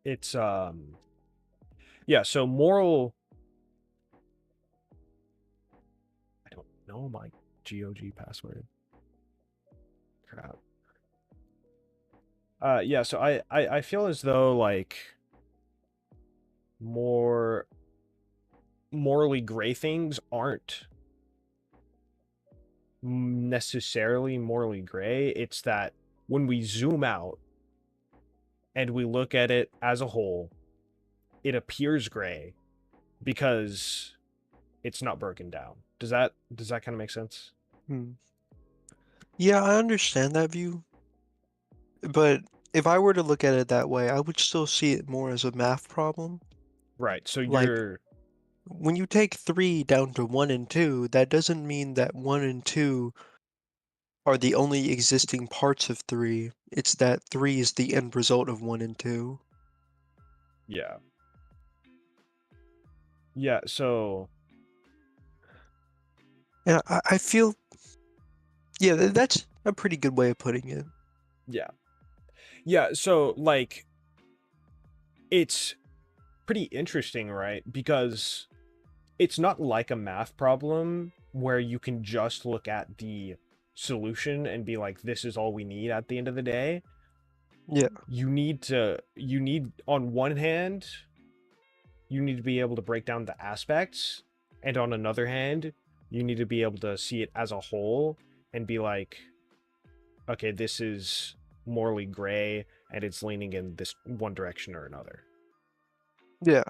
it's yeah, so moral I don't know my GOG password. Crap. Yeah, so I feel as though like more morally gray things aren't necessarily morally gray. It's that when we zoom out and we look at it as a whole, it appears gray because it's not broken down. Does that kind of make sense? Hmm. Yeah, I understand that view, but if I were to look at it that way, I would still see it more as a math problem. Right. So Like, you're when you take 3 down to 1 and 2, that doesn't mean that 1 and 2 are the only existing parts of 3. It's that 3 is the end result of 1 and 2. yeah. Yeah, so And I feel, yeah, that's a pretty good way of putting it. yeah. Yeah, so like it's pretty interesting, right? Because it's not like a math problem where you can just look at the solution and be like, this is all we need at the end of the day. Yeah, You need, on one hand, you need to be able to break down the aspects, and on another hand, you need to be able to see it as a whole and be like, okay, this is morally gray and it's leaning in this one direction or another. yeah.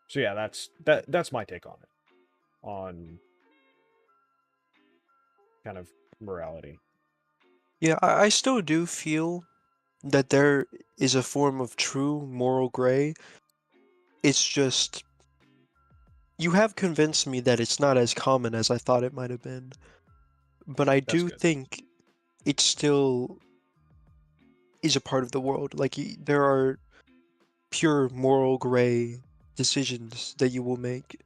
So yeah, that's my take on it. On kind of morality. Yeah, I still do feel that there is a form of true moral gray. It's just, you have convinced me that it's not as common as I thought it might have been. But I That's do good. think it still is a part of the world. Like, there are pure moral gray decisions that you will make,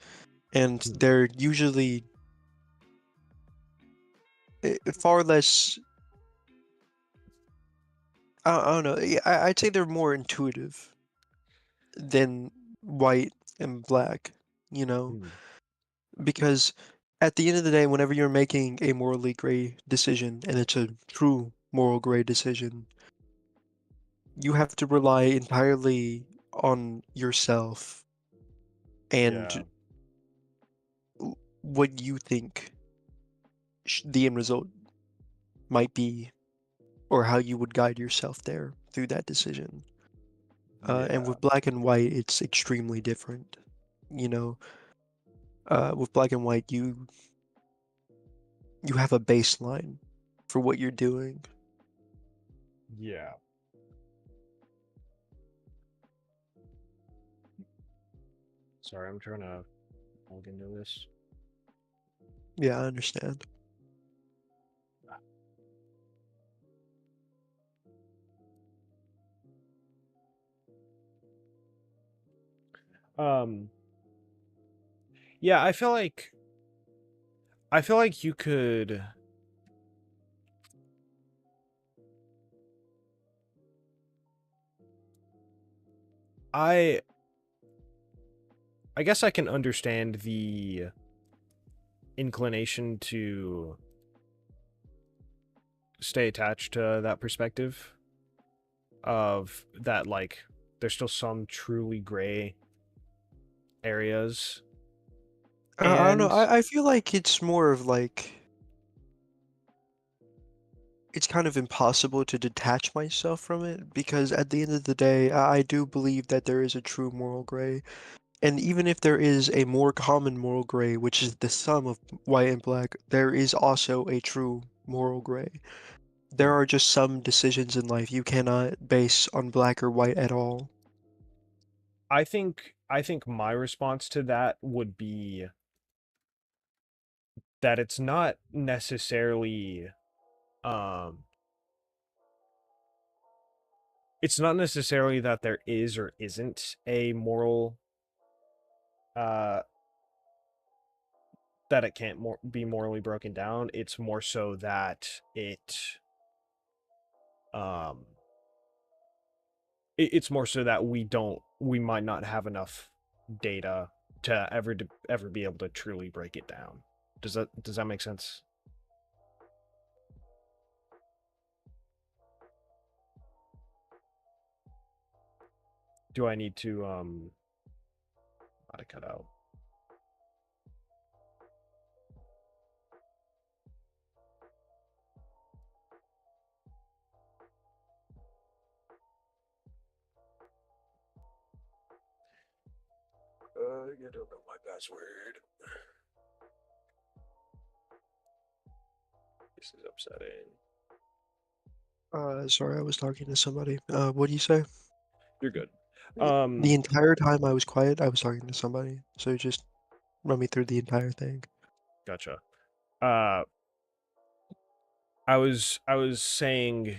and Hmm. they're usually far less. I don't know. I'd say they're more intuitive than white and black, you know? Hmm. Because at the end of the day, whenever you're making a morally gray decision, and it's a true moral gray decision, you have to rely entirely on yourself Yeah. and what you think the end result might be, or how you would guide yourself there through that decision. And Yeah. with black and white, it's extremely different. You know, with black and white, you have a baseline for what you're doing. Yeah. Sorry, I'm trying to log into this. Yeah, I understand. Um, yeah, I feel like you could I I guess I can understand the inclination to stay attached to that perspective of that like there's still some truly gray areas I don't know. and I feel like it's more of like, it's kind of impossible to detach myself from it, because at the end of the day, I do believe that there is a true moral gray. And even if there is a more common moral gray, which is the sum of white and black, there is also a true moral gray. There are just some decisions in life you cannot base on black or white at all. I think my response to that would be that it's not necessarily um it's not necessarily that there is or isn't a moral uh that it can't be morally broken down. It's more so that um it's more so that we might not have enough data to ever be able to truly break it down. Does that make sense? Do I need to how to cut out? You don't know my password. This is upsetting. Sorry, I was talking to somebody. What do you say? You're good. The entire time I was quiet, I was talking to somebody. So just run me through the entire thing. Gotcha. Uh, I was saying,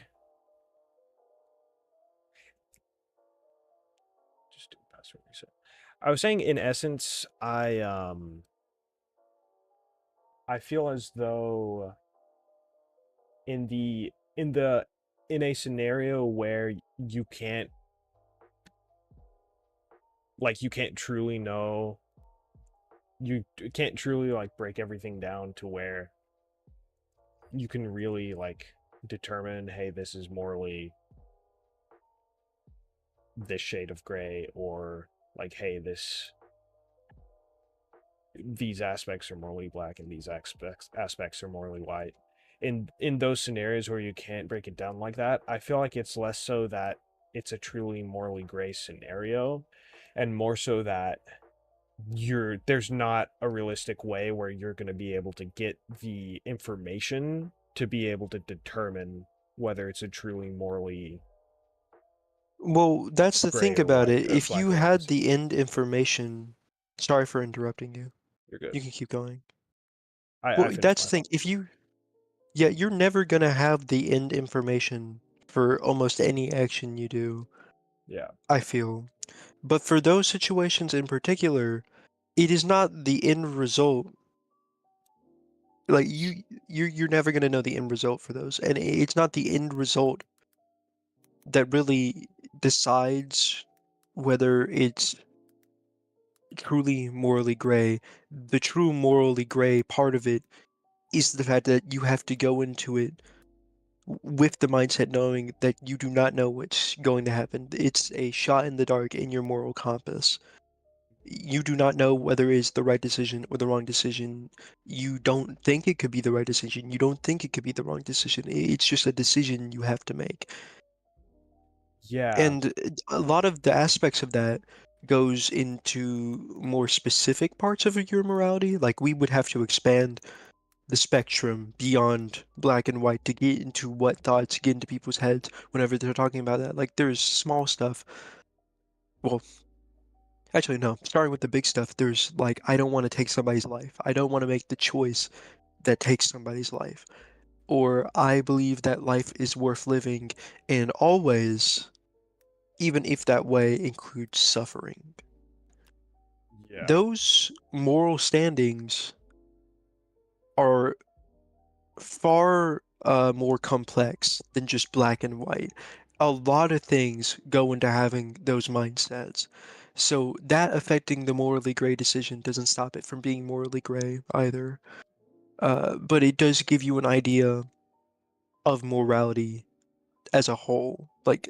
just do password reset. I was saying in essence, I feel as though in the in the in a scenario where you can't you can't truly know, you can't truly like break everything down to where you can really like determine, hey, this is morally this shade of gray, or like, hey, these aspects are morally black and these aspects are morally white. In those scenarios where you can't break it down like that, I feel like it's less so that it's a truly morally gray scenario, and more so that there's not a realistic way where you're going to be able to get the information to be able to determine whether it's a truly morally Well, that's the gray thing or about white, it. If black you or white had decision. the end information, sorry for interrupting you. You're good. You can keep going. I Well, finished that's my the thing. thought. Yeah, you're never gonna have the end information for almost any action you do, Yeah. I feel. But for those situations in particular, it is not the end result. Like you're never gonna know the end result for those, and it's not the end result that really decides whether it's truly morally gray. The true morally gray part of it is the fact that you have to go into it with the mindset knowing that you do not know what's going to happen. It's a shot in the dark in your moral compass. You do not know whether it's the right decision or the wrong decision. You don't think it could be the right decision. You don't think it could be the wrong decision. It's just a decision you have to make. Yeah. And a lot of the aspects of that goes into more specific parts of your morality. Like we would have to expand the spectrum beyond black and white to get into what thoughts get into people's heads whenever they're talking about that. Like there's small stuff. Well, actually, no. Starting with the big stuff, there's like, I don't want to take somebody's life. I don't want to make the choice that takes somebody's life. Or I believe that life is worth living and always, even if that way includes suffering. Yeah. Those moral standings are far more complex than just black and white. A lot of things go into having those mindsets. So that affecting the morally gray decision doesn't stop it from being morally gray either. But it does give you an idea of morality as a whole. Like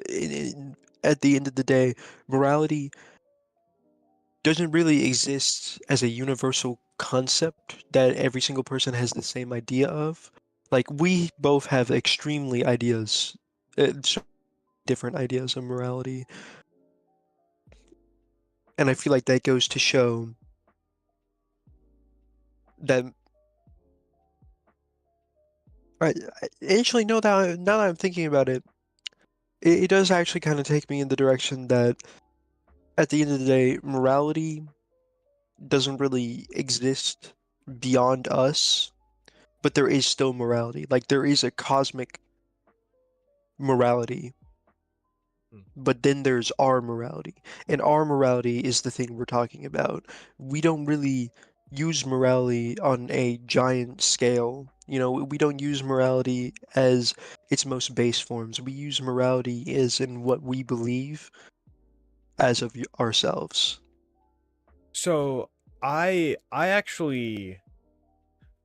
at the end of the day, morality doesn't really exist as a universal concept that every single person has the same idea of. Like we both have extremely ideas, so different ideas of morality, And I feel like that goes to show that actually no, now that I'm thinking about it, it does actually kind of take me in the direction that at the end of the day, morality doesn't really exist beyond us, but there is still morality. Like there is a cosmic morality, Mm. but then there's our morality. And our morality is the thing we're talking about. We don't really use morality on a giant scale. You know, we don't use morality as its most base forms. We use morality as in what we believe as of ourselves. So I actually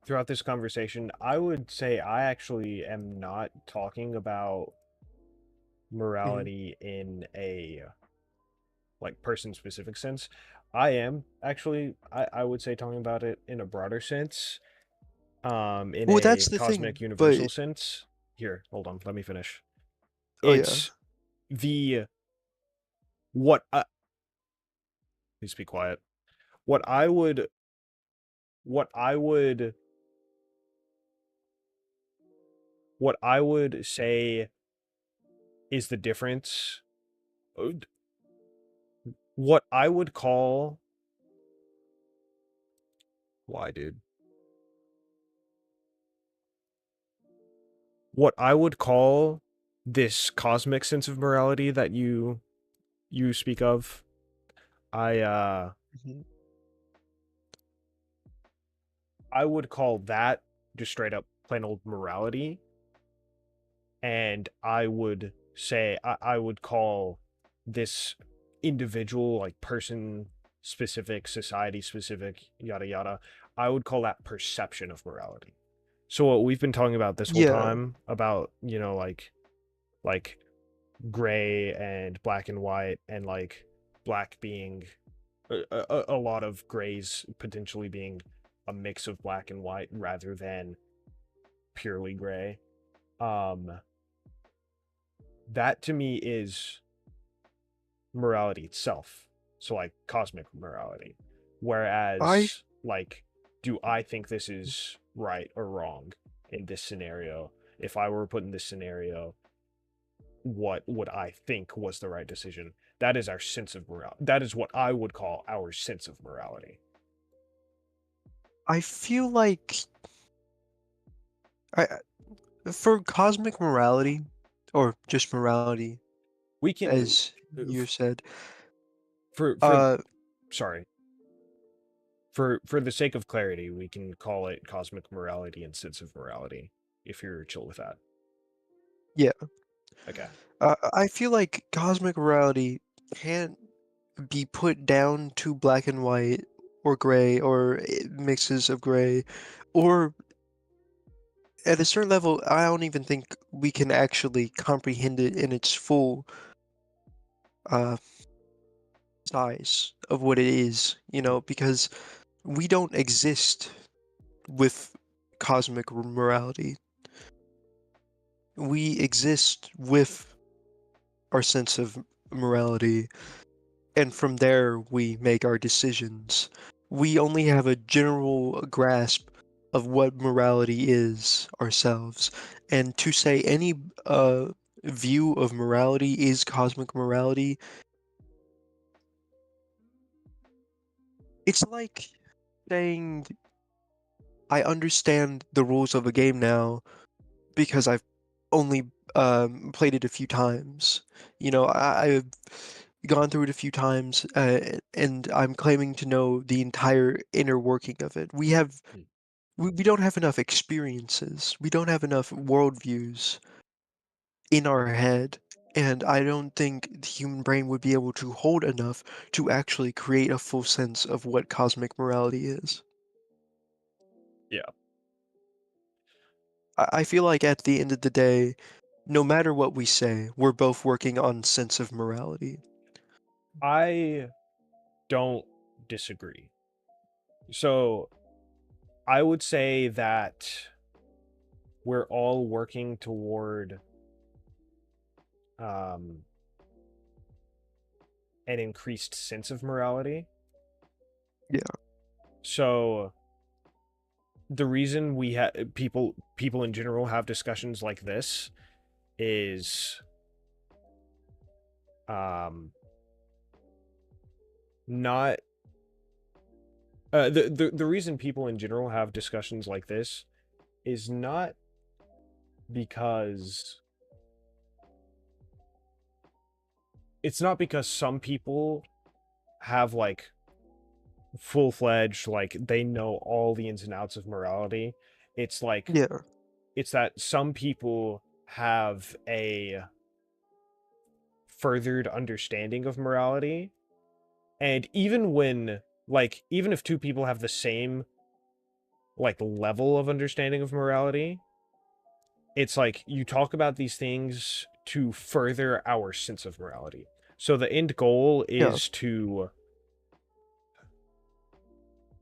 throughout this conversation, I would say I actually am not talking about Mhm. morality in a like person specific sense. I am actually I would say talking about it in a broader sense, in Well, a that's the cosmic thing. But universal sense. Here, hold on, let me finish. oh yeah. It's the what please be quiet. What I would what I would what I would say is the difference. What I would call why, dude? What I would call this cosmic sense of morality that you speak of, I uh Mhm. I would call that just straight up plain old morality. And I would say I would call this individual, like person specific, society specific, yada yada, I would call that perception of morality. So what we've been talking about this whole Yeah. time about, like gray and black and white, and like black being a lot of grays potentially being a mix of black and white rather than purely gray. Um, that to me is morality itself. So like cosmic morality. I Whereas like, do I think this is right or wrong in this scenario? If I were put in this scenario, what would I think was the right decision? That is our sense of morality. That is what I would call our sense of morality. I feel like I for cosmic morality or just morality, We can as you said, for uh, sorry, for the sake of clarity, we can call it cosmic morality and sense of morality if you're chill with that. yeah, Okay. I feel like cosmic morality can't be put down to black and white or gray or mixes of gray, or at a certain level, I don't even think we can actually comprehend it in its full uh, size of what it is, you Hmm. know, because we don't exist with cosmic morality. We exist with our sense of morality, and from there we make our decisions. We only have a general grasp of what morality is ourselves. And to say any view of morality is cosmic morality, it's like saying I understand the rules of a game now because I've only played it a few times. You know, I've gone through it a few times, and I'm claiming to know the entire inner working of it. We don't have enough experiences. We don't have enough worldviews in our head. And I don't think the human brain would be able to hold enough to actually create a full sense of what cosmic morality is. Yeah. I feel like at the end of the day, no matter what we say, we're both working on sense of morality. I don't disagree. So I would say that we're all working toward um an increased sense of morality. Yeah. So the reason we have people in general have discussions like this is um not the reason people in general have discussions like this is not because it's not because some people have like full-fledged, like they know all the ins and outs of morality. It's like Yeah. it's that some people have a furthered understanding of morality, and even when, like, even if two people have the same like level of understanding of morality, it's like you talk about these things to further our sense of morality. So the end goal Yeah. is to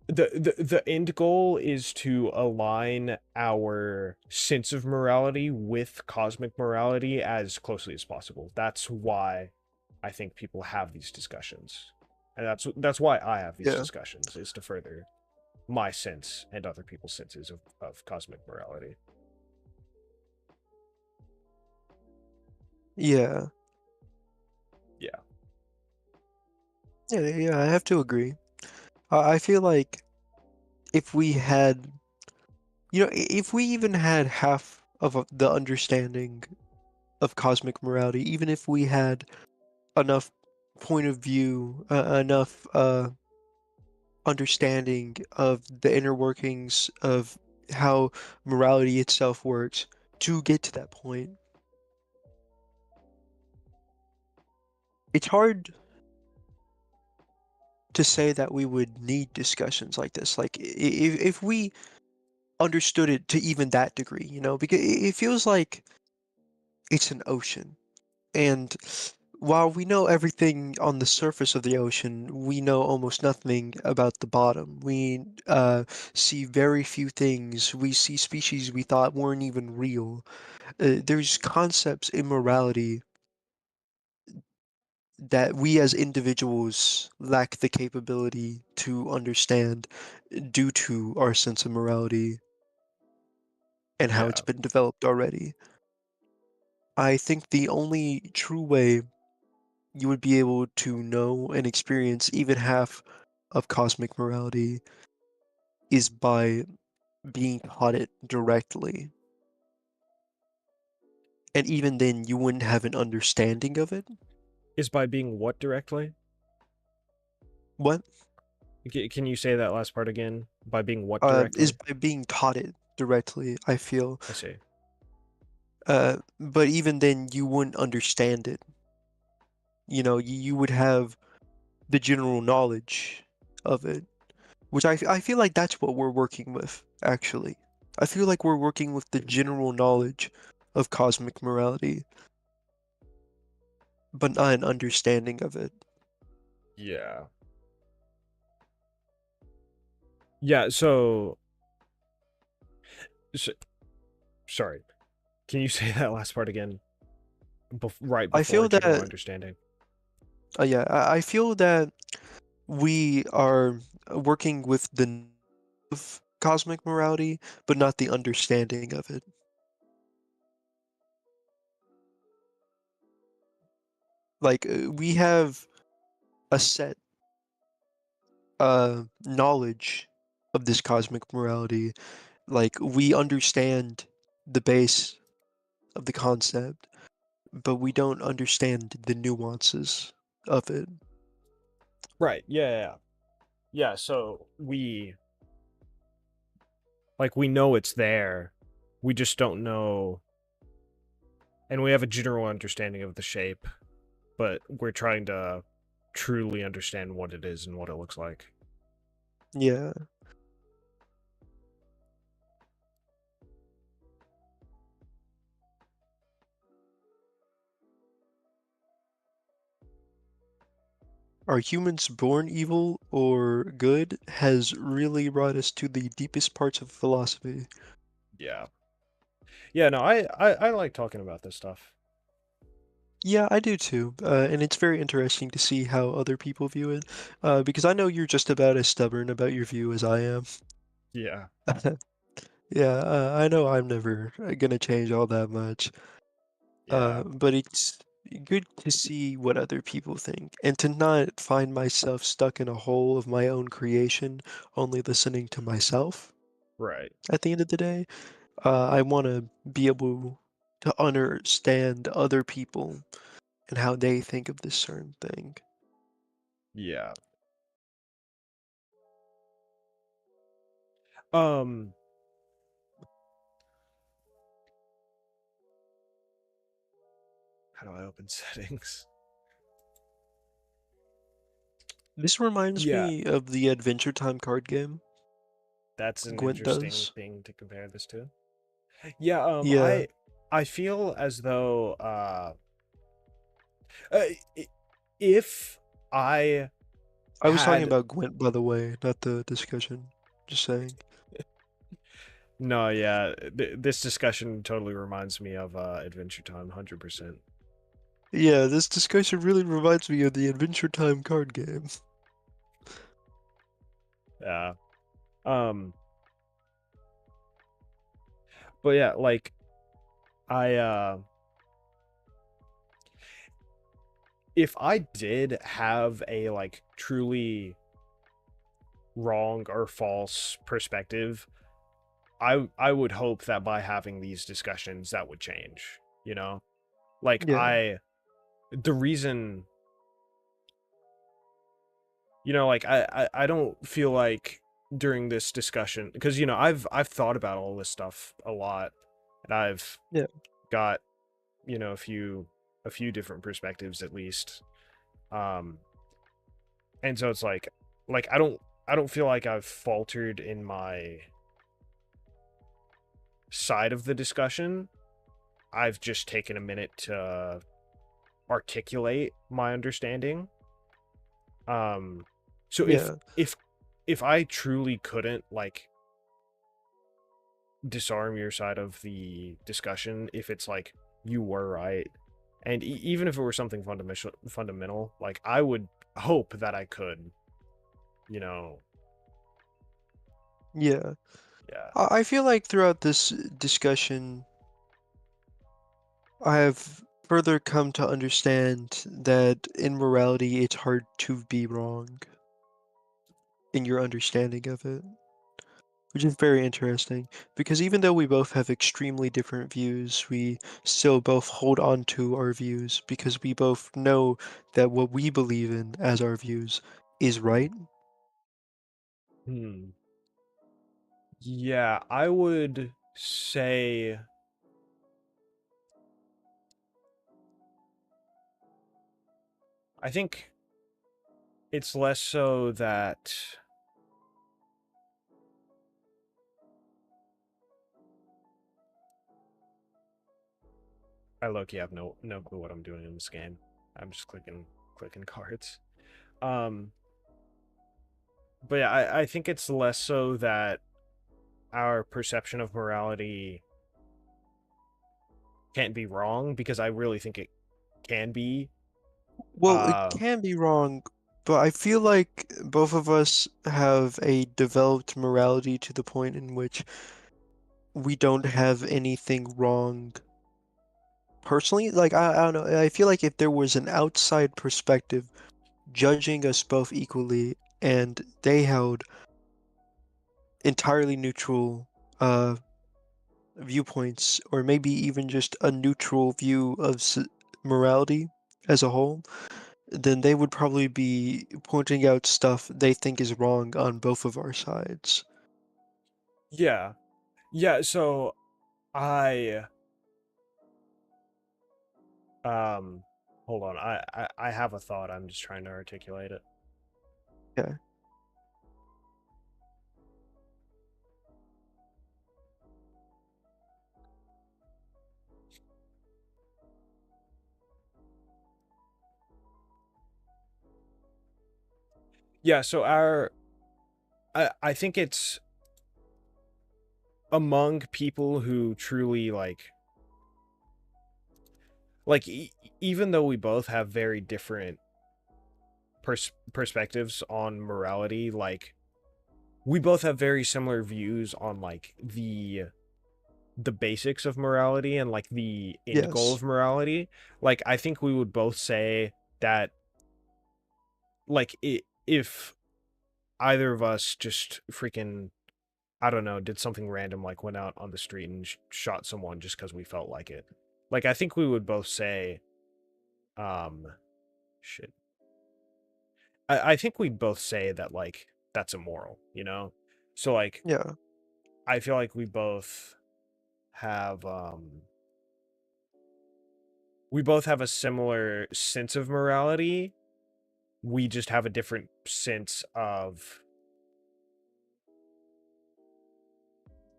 the end goal is to align our sense of morality with cosmic morality as closely as possible. That's why I think people have these discussions. And that's why I have these Yeah. discussions, is to further my sense and other people's senses of cosmic morality. Yeah. Yeah. Yeah. Yeah. I have to agree. I feel like if we had, if we even had half of the understanding of cosmic morality, even if we had enough point of view, enough understanding of the inner workings of how morality itself works to get to that point, it's hard to say that we would need discussions like this. Like, if we understood it to even that degree, because it feels like it's an ocean. And while we know everything on the surface of the ocean, we know almost nothing about the bottom. We see very few things. We see species we thought weren't even real. There's concepts in morality that we as individuals lack the capability to understand due to our sense of morality and how it's Yeah. been developed already. I think the only true way you would be able to know and experience even half of cosmic morality is by being taught it directly. And even then, you wouldn't have an understanding of it. Is by being what directly? What? Can you say that last part again? By being what directly? Is by being taught it directly, I feel. I see. But even then, you wouldn't understand it. You would have the general knowledge of it, which I feel like that's what we're working with, actually. I feel like we're working with the general knowledge of cosmic morality, but not an understanding of it. Yeah. Yeah, so sorry. Can you say that last part again? Right I before feel general that, understanding. yeah, I feel that we are working with the of cosmic morality, but not the understanding of it. Like, we have a set knowledge of this cosmic morality. Like, we understand the base of the concept, but we don't understand the nuances of it. Right. Yeah, yeah, yeah. Yeah, so we know it's there. We just don't know, and we have a general understanding of the shape, but we're trying to truly understand what it is and what it looks like. Yeah. Are humans born evil or good has really brought us to the deepest parts of philosophy. Yeah. Yeah, no, I like talking about this stuff. Yeah, I do too. And it's very interesting to see how other people view it. Because I know you're just about as stubborn about your view as I am. Yeah. Yeah, I know I'm never gonna change all that much. Yeah. But it's good to see what other people think and to not find myself stuck in a hole of my own creation, only listening to myself Right. at the end of the day. I want to be able to understand other people and how they think of this certain thing. Yeah. Um, how do I open settings? This reminds Yeah, me of the Adventure Time card game that's an Gwent interesting does. thing to compare this to. Yeah, Yeah, I feel as though uh if I I was talking had about Gwent, by the way, not the discussion. Just saying. no, yeah, this discussion totally reminds me of Adventure Time 100%. Yeah, this discussion really reminds me of the Adventure Time card game. Yeah. Um, but yeah, like I if I did have a like truly wrong or false perspective, I would hope that by having these discussions that would change, you know? Like Yeah, the reason, like I don't feel like during this discussion, because I've thought about all this stuff a lot, and I've yeah, got, a few different perspectives at least. Um and so it's like I don't feel like I've faltered in my side of the discussion. I've just taken a minute to articulate my understanding. Um so if yeah, if if I truly couldn't like disarm your side of the discussion, if it's like you were right, and even if it were something fundamental, like I would hope that I could, you know, yeah. yeah. I feel like throughout this discussion, I have further come to understand that in morality, it's hard to be wrong in your understanding of it, which is very interesting because even though we both have extremely different views, we still both hold on to our views because we both know that what we believe in as our views is right. Hmm. Yeah, I would say I think it's less so that I low-key have no clue what I'm doing in this game. I'm just clicking cards. Um, but yeah, I think it's less so that our perception of morality can't be wrong, because I really think it can be. Well, it Uh, can be wrong, but I feel like both of us have a developed morality to the point in which we don't have anything wrong personally. Like, I don't know. I feel like if there was an outside perspective judging us both equally and they held entirely neutral uh, viewpoints, or maybe even just a neutral view of morality as a whole, then they would probably be pointing out stuff they think is wrong on both of our sides. yeah, yeah. So I um, hold on. I have a thought. I'm just trying to articulate it. Yeah. Yeah. So I think it's among people who truly like like even though we both have very different perspectives on morality, like we both have very similar views on like the basics of morality and like the end goal Yes. of morality. Like I think we would both say that like if either of us just freaking, I don't know, did something random, like went out on the street and shot someone just because we felt like it. Like I think we would both say, um, shit. I think we'd both say that like that's immoral, you know. So like Yeah. I feel like have we both have a similar sense of morality. We just have a different sense of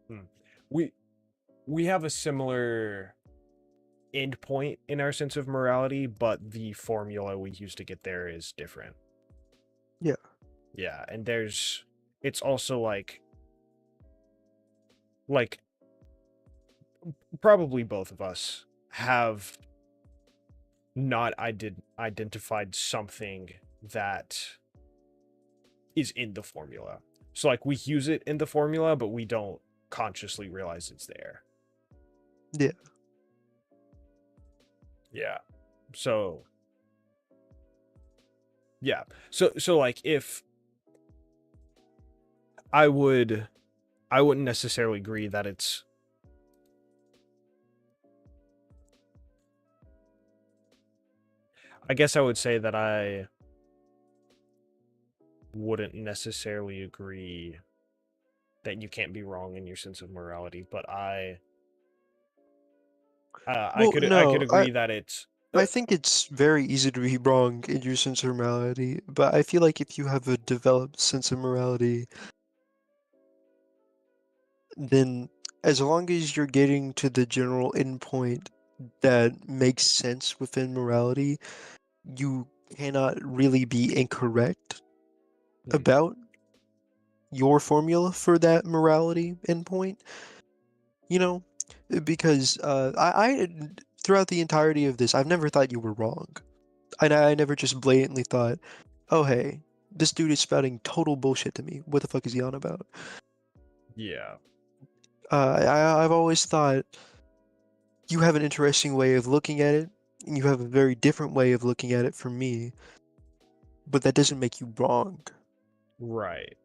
hmm, we we have a similar end point in our sense of morality, but the formula we use to get there is different. Yeah. Yeah, and it's also like probably both of us have not identified something that is in the formula. So like we use it in the formula, but we don't consciously realize it's there. Yeah. Yeah. So yeah. So like if I would I wouldn't necessarily agree that it's I guess I would say that I wouldn't necessarily agree that you can't be wrong in your sense of morality, but Well, I could no, agree that it's I think it's very easy to be wrong in your sense of morality, but I feel like if you have a developed sense of morality, then as long as you're getting to the general endpoint that makes sense within morality, you cannot really be incorrect hmm, about your formula for that morality endpoint, you know? Because throughout the entirety of this, I've never thought you were wrong. I never just blatantly thought, oh hey, this dude is spouting total bullshit to me. What the fuck is he on about? yeah, I've always thought you have an interesting way of looking at it, and you have a very different way of looking at it from me, but that doesn't make you wrong. right.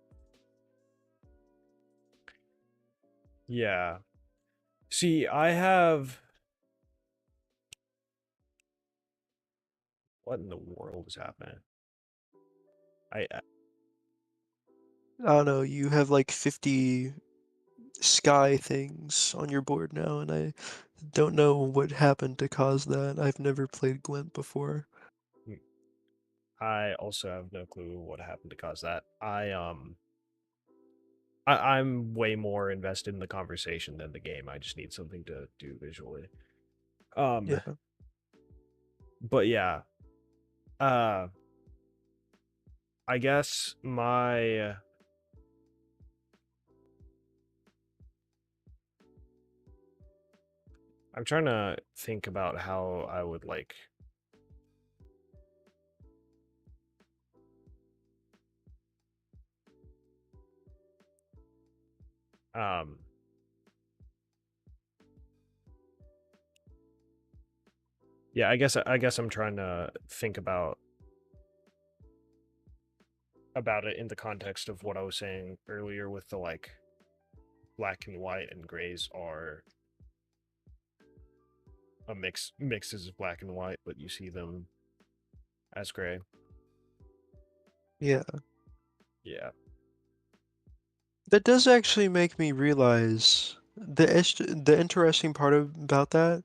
Yeah. See, I have what in the world is happening? I I don't know, you have like 50 sky things on your board now, and I don't know what happened to cause that. I've never played Gwent before. I also have no clue what happened to cause that. I'm way more invested in the conversation than the game. I just need something to do visually. Um, Yeah. but yeah. Uh, I guess I'm trying to think about how I would like um yeah, I guess I'm trying to think about it in the context of what I was saying earlier with the like black and white and grays are a mixes of black and white, but you see them as gray. Yeah. Yeah. That does actually make me realize the interesting part about that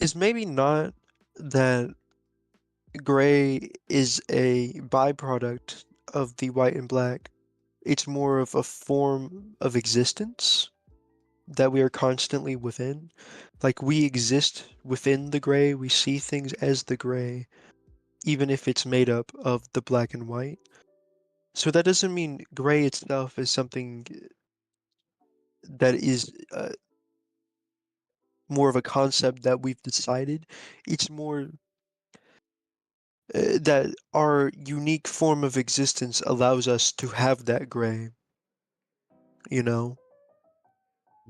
is maybe not that gray is a byproduct of the white and black. It's more of a form of existence that we are constantly within. Like we exist within the gray, we see things as the gray, even if it's made up of the black and white. So that doesn't mean gray itself is something that is more of a concept that we've decided. It's more that our unique form of existence allows us to have that gray, you know?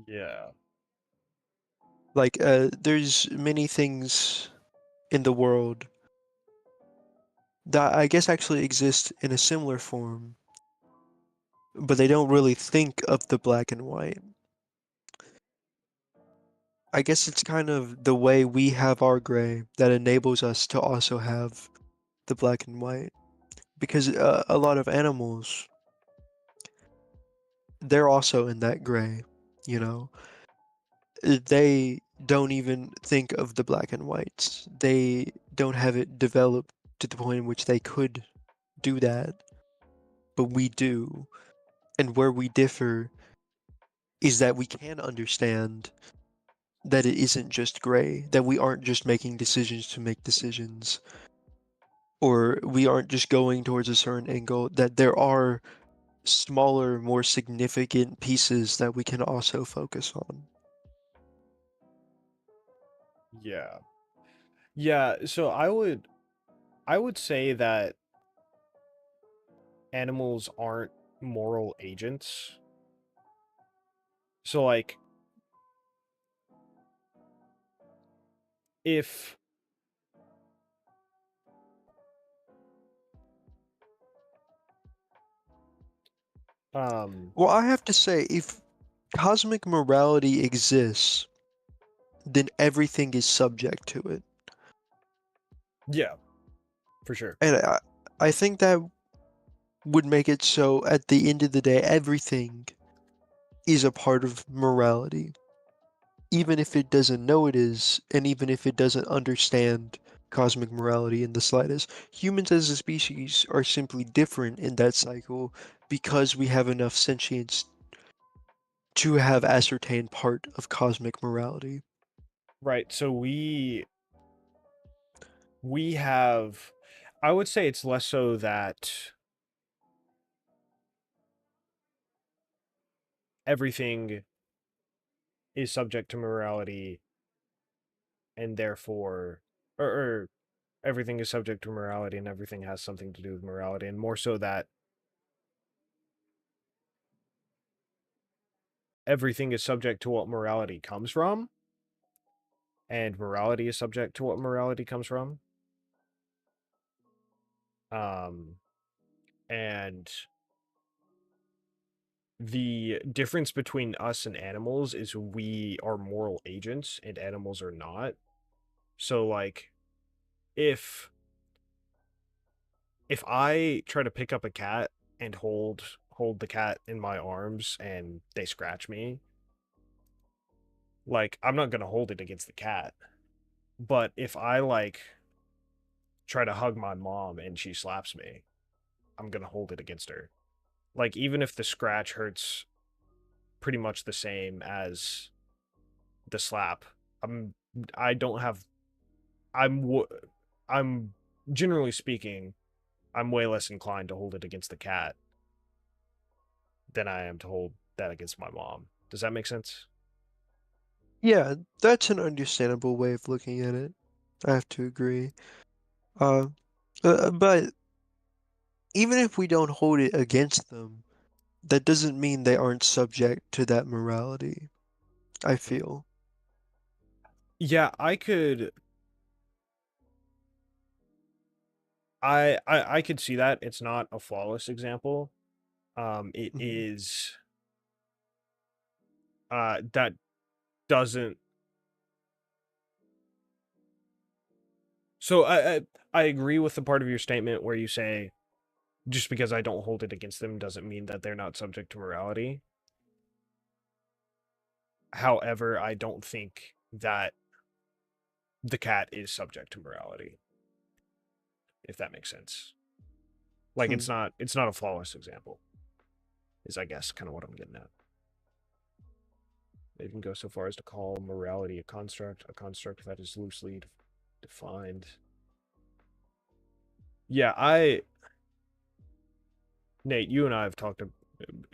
Yeah. Like, there's many things in the world that I guess actually exist in a similar form, but they don't really think of the black and white. I guess it's kind of the way we have our gray that enables us to also have the black and white. Because a lot of animals, they're also in that gray, you know? They don't even think of the black and whites. They don't have it developed to the point in which they could do that, but we do. And where we differ is that we can understand that it isn't just gray, that we aren't just making decisions to make decisions, or we aren't just going towards a certain angle, that there are smaller, more significant pieces that we can also focus on. Yeah. Yeah, so I would say that animals aren't moral agents. So like if um Well, I have to say, if cosmic morality exists, then everything is subject to it. yeah, for sure. And I think that would make it so at the end of the day, everything is a part of morality, even if it doesn't know it is, and even if it doesn't understand cosmic morality in the slightest. Humans as a species are simply different in that cycle because we have enough sentience to have ascertained part of cosmic morality. Right. So we have I would say it's less so that everything is subject to morality and therefore or everything is subject to morality and everything has something to do with morality and more so that everything is subject to what morality comes from and morality is subject to what morality comes from. Um and the difference between us and animals is we are moral agents and animals are not. So like if if I try to pick up a cat and hold the cat in my arms and they scratch me, like I'm not going to hold it against the cat. But if I like try to hug my mom and she slaps me, I'm going to hold it against her. Like even if the scratch hurts pretty much the same as the slap, I'm I don't have I'm w- I'm generally speaking, I'm way less inclined to hold it against the cat than I am to hold that against my mom. Does that make sense? Yeah, that's an understandable way of looking at it. I have to agree. Uh, but even if we don't hold it against them, that doesn't mean they aren't subject to that morality, I feel. Yeah, I could see that. It's not a flawless example. It Mhm. is that doesn't so I agree with the part of your statement where you say just because I don't hold it against them doesn't mean that they're not subject to morality. However, I don't think that the cat is subject to morality, if that makes sense. Like Hmm. it's not a flawless example, is I guess kind of what I'm getting at. They even go so far as to call morality a construct that is loosely defined. Yeah, Nate, you and I have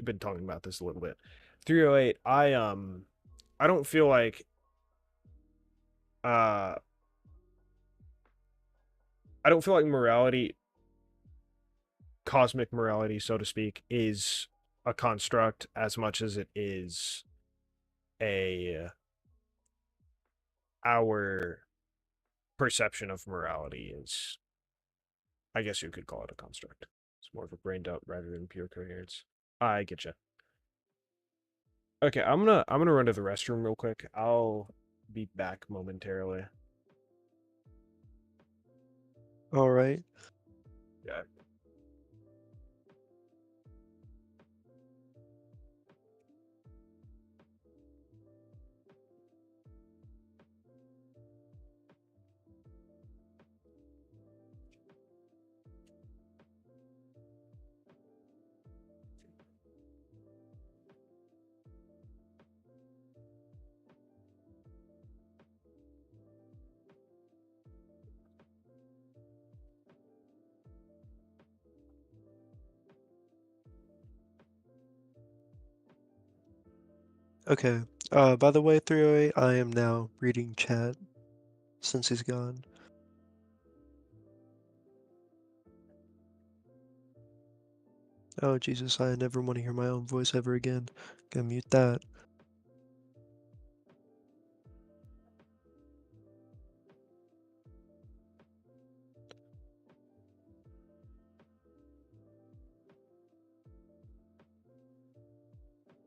been talking about this a little bit. 308, I don't feel like uh I don't feel like morality, cosmic morality, so to speak, is a construct as much as it is a our perception of morality is, I guess you could call it a construct. It's more of a brain dump rather than pure coherence. I get you. Okay, I'm gonna run to the restroom real quick. I'll be back momentarily. All right. Yeah. Okay. By the way, 308, I am now reading chat since he's gone. Oh, Jesus, I never want to hear my own voice ever again. Gonna mute that.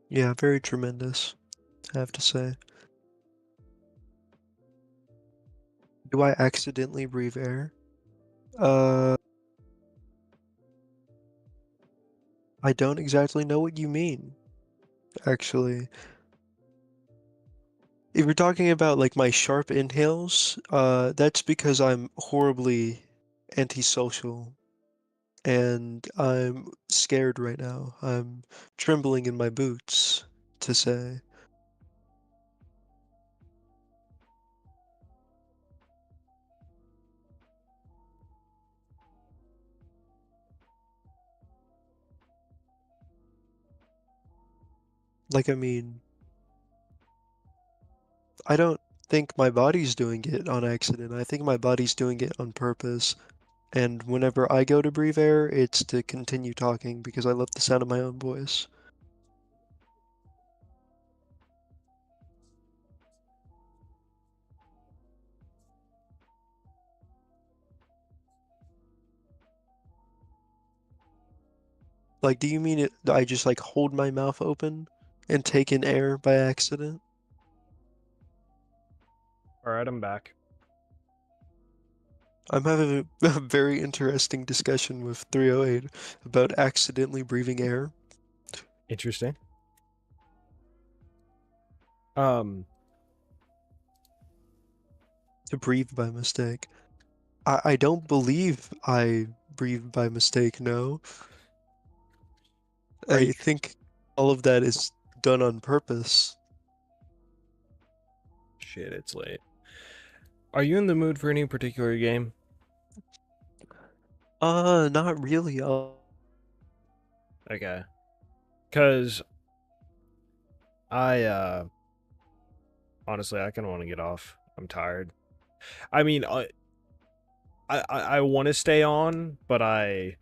Yeah, very tremendous, I have to say. Do I accidentally breathe air? I don't exactly know what you mean, actually. If you're talking about like my sharp inhales, that's because I'm horribly antisocial and I'm scared right now. I'm trembling in my boots, to say. Like, I mean, I don't think my body's doing it on accident. I think my body's doing it on purpose. And whenever I go to breathe air, it's to continue talking because I love the sound of my own voice. Like, do you mean it, I just like hold my mouth open and take in air by accident? All right, I'm back. I'm having a very interesting discussion with 308 about accidentally breathing air. Interesting. Um, To breathe by mistake. I don't believe I breathed by mistake, no. are you, I think all of that is done on purpose. shit, it's late. Are you in the mood for any particular game? Not really. Okay. Cause I honestly I kinda wanna get off. I'm tired. I mean I wanna stay on, but I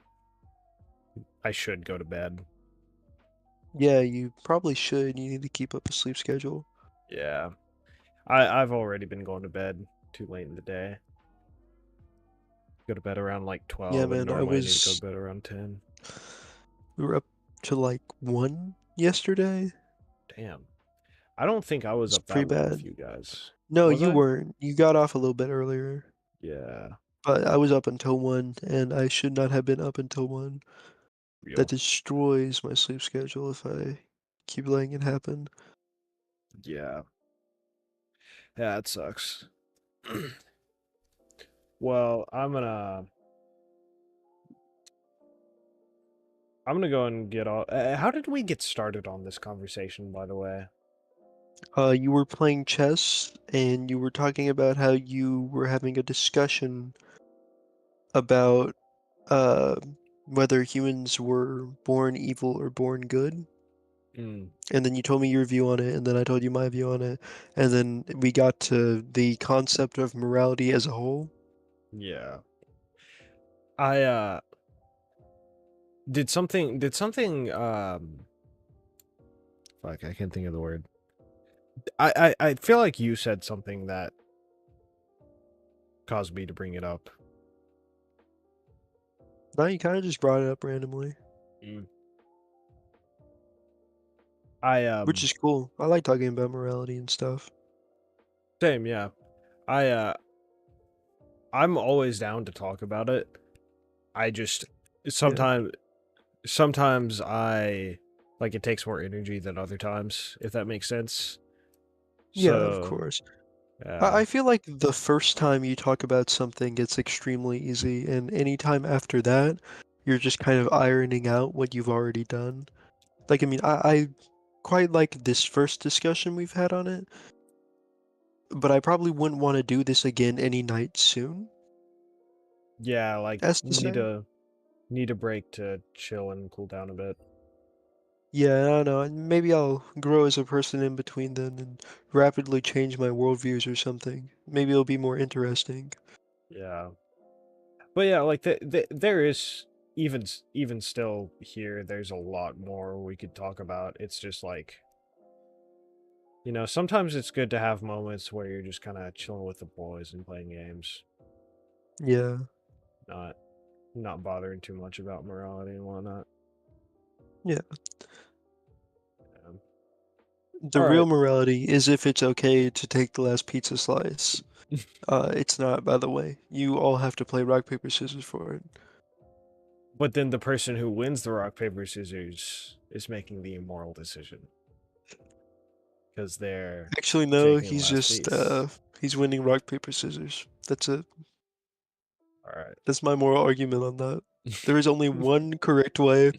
should go to bed. Yeah, you probably should. You need to keep up a sleep schedule. Yeah. I've already been going to bed too late in the day. Go to bed around like Yeah, 12 and man, normally I need to go to bed around 10. we were up to like 1 yesterday. Damn. I don't think I was It's up pretty that late with bad. you guys. No, Was you I? weren't. You got off a little bit earlier. Yeah. But I was up until 1, and I should not have been up until 1. That Real. destroys my sleep schedule if I keep letting it happen. Yeah. Yeah, it sucks. Well, I'm gonna go and get all. How did we get started on this conversation, by the way? You were playing chess, and you were talking about how you were having a discussion about uh, whether humans were born evil or born good. Mm, And then you told me your view on it, and then I told you my view on it, and then we got to the concept of morality as a whole. yeah. I did something fuck, I can't think of the word. I feel like you said something that caused me to bring it up. Now you kind of just brought it up randomly, Mm. I which is cool. I like talking about morality and stuff. same, yeah. I I'm always down to talk about it. I just Yeah. sometimes I like it takes more energy than other times, if that makes sense. Yeah, of So, course. I yeah. I feel like the first time you talk about something gets extremely easy, and any time after that, you're just kind of ironing out what you've already done. Like, I mean, I quite like this first discussion we've had on it, but I probably wouldn't want to do this again any night soon, Yeah, like as to say. need a break to chill and cool down a bit. Yeah, I don't know. And maybe I'll grow as a person in between then and rapidly change my worldviews or something. Maybe it'll be more interesting. Yeah. But yeah, like there is even still here there's a lot more we could talk about. It's just like, sometimes it's good to have moments where you're just kind of chilling with the boys and playing games, Yeah. not not bothering too much about morality and whatnot. Yeah. Um, The all real right. morality is if it's okay to take the last pizza slice. It's not, by the way. You all have to play rock, paper, scissors for it. But then the person who wins the rock paper scissors is making the immoral decision because they're Actually, no, taking the he's last just, piece. he's winning rock, paper, scissors. That's it. All right. That's my moral argument on that. There is only one correct way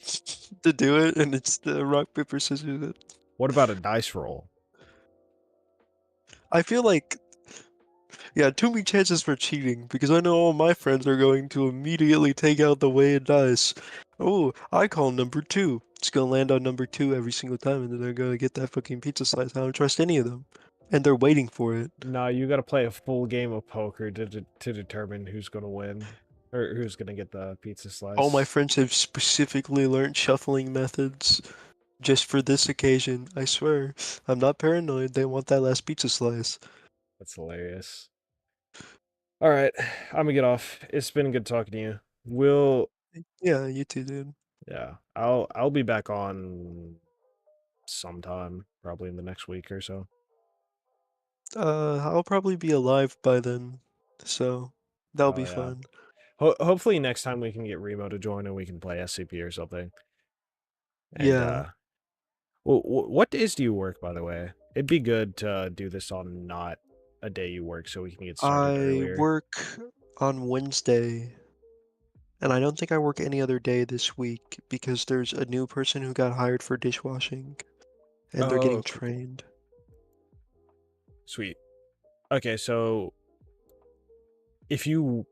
to do it, and it's the rock, paper, scissors. What about a dice roll? I feel like, yeah, too many chances for cheating because I know all my friends are going to immediately take out the weighted dice. Oh, I call number two. It's gonna land on number two every single time, and then they're gonna get that fucking pizza slice. I don't trust any of them, and they're waiting for it. No, you got to play a full game of poker to determine who's going to win or who's going to get the pizza All my slice. friends have specifically learned shuffling methods just for this occasion. I swear, I'm not paranoid. They want that last pizza slice. That's hilarious. All right, I'm gonna get off. It's been good talking to you. We'll Yeah, you too, dude. Yeah, I'll be back on sometime, probably in the next week or so. I'll probably be alive by then, so that'll Oh be yeah. fun. Hopefully next time we can get Remo to join and we can play SCP or something. And Yeah. well, what days do you work, by the way? It'd be good to do this on not a day you work so we can get started I earlier. work on Wednesday, and I don't think I work any other day this week because there's a new person who got hired for dishwashing, and they're Oh, getting cool, cool. trained. Sweet. Okay, so if you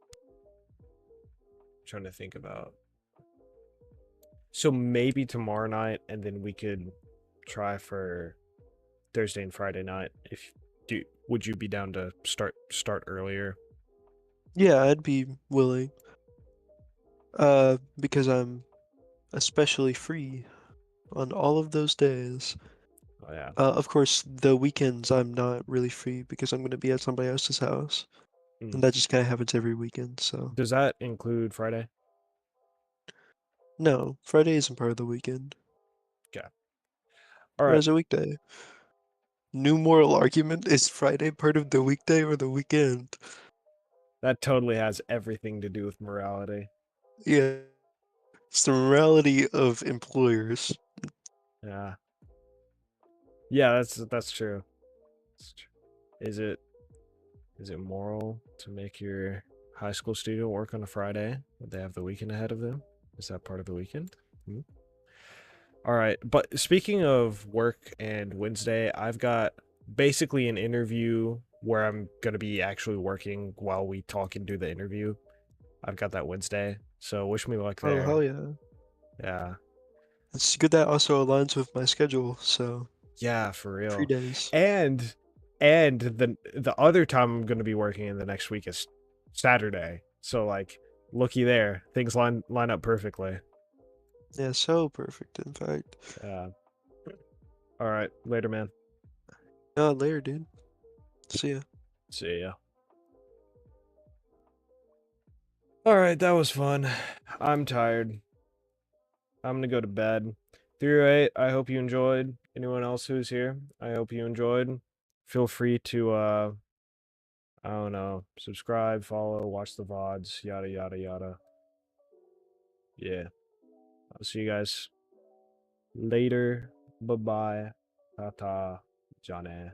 trying to think about so maybe tomorrow night and then we could try for Thursday and Friday night. If do would you be down to start earlier? Yeah, I'd be willing. Because I'm especially free on all of those days. Oh yeah. Of course, the weekends I'm not really free because I'm gonna be at somebody else's house, and Mm. that just kind of happens every weekend, so. Does that include Friday? No, Friday isn't part of the weekend. Okay. All right. Friday's a weekday. New moral argument, is Friday part of the weekday or the weekend? That totally has everything to do with morality. Yeah, it's the morality of employers. Yeah. Yeah, that's true. That's true. Is it is it moral to make your high school student work on a Friday when they have the weekend ahead of them? Is that part of the weekend? Hmm? All right. But speaking of work and Wednesday, I've got basically an interview where I'm going to be actually working while we talk and do the interview. I've got that Wednesday. So wish me luck Oh, there. hell yeah. Yeah. It's good that also aligns with my schedule, so Yeah, for 3 real. days. And the other time I'm gonna be working in the next week is Saturday. So like, looky there, things line up perfectly. Yeah, so perfect, in fact. Yeah. All right, later, man. Later, dude. See ya. See ya. All right, that was fun. I'm tired. I'm gonna go to bed. 308, I hope you enjoyed. Anyone else who's here, I hope you enjoyed. Feel free to I don't know, subscribe, follow, watch the VODs, yada yada yada. Yeah. I'll see you guys later. Bye bye. Ta ta. Johnny.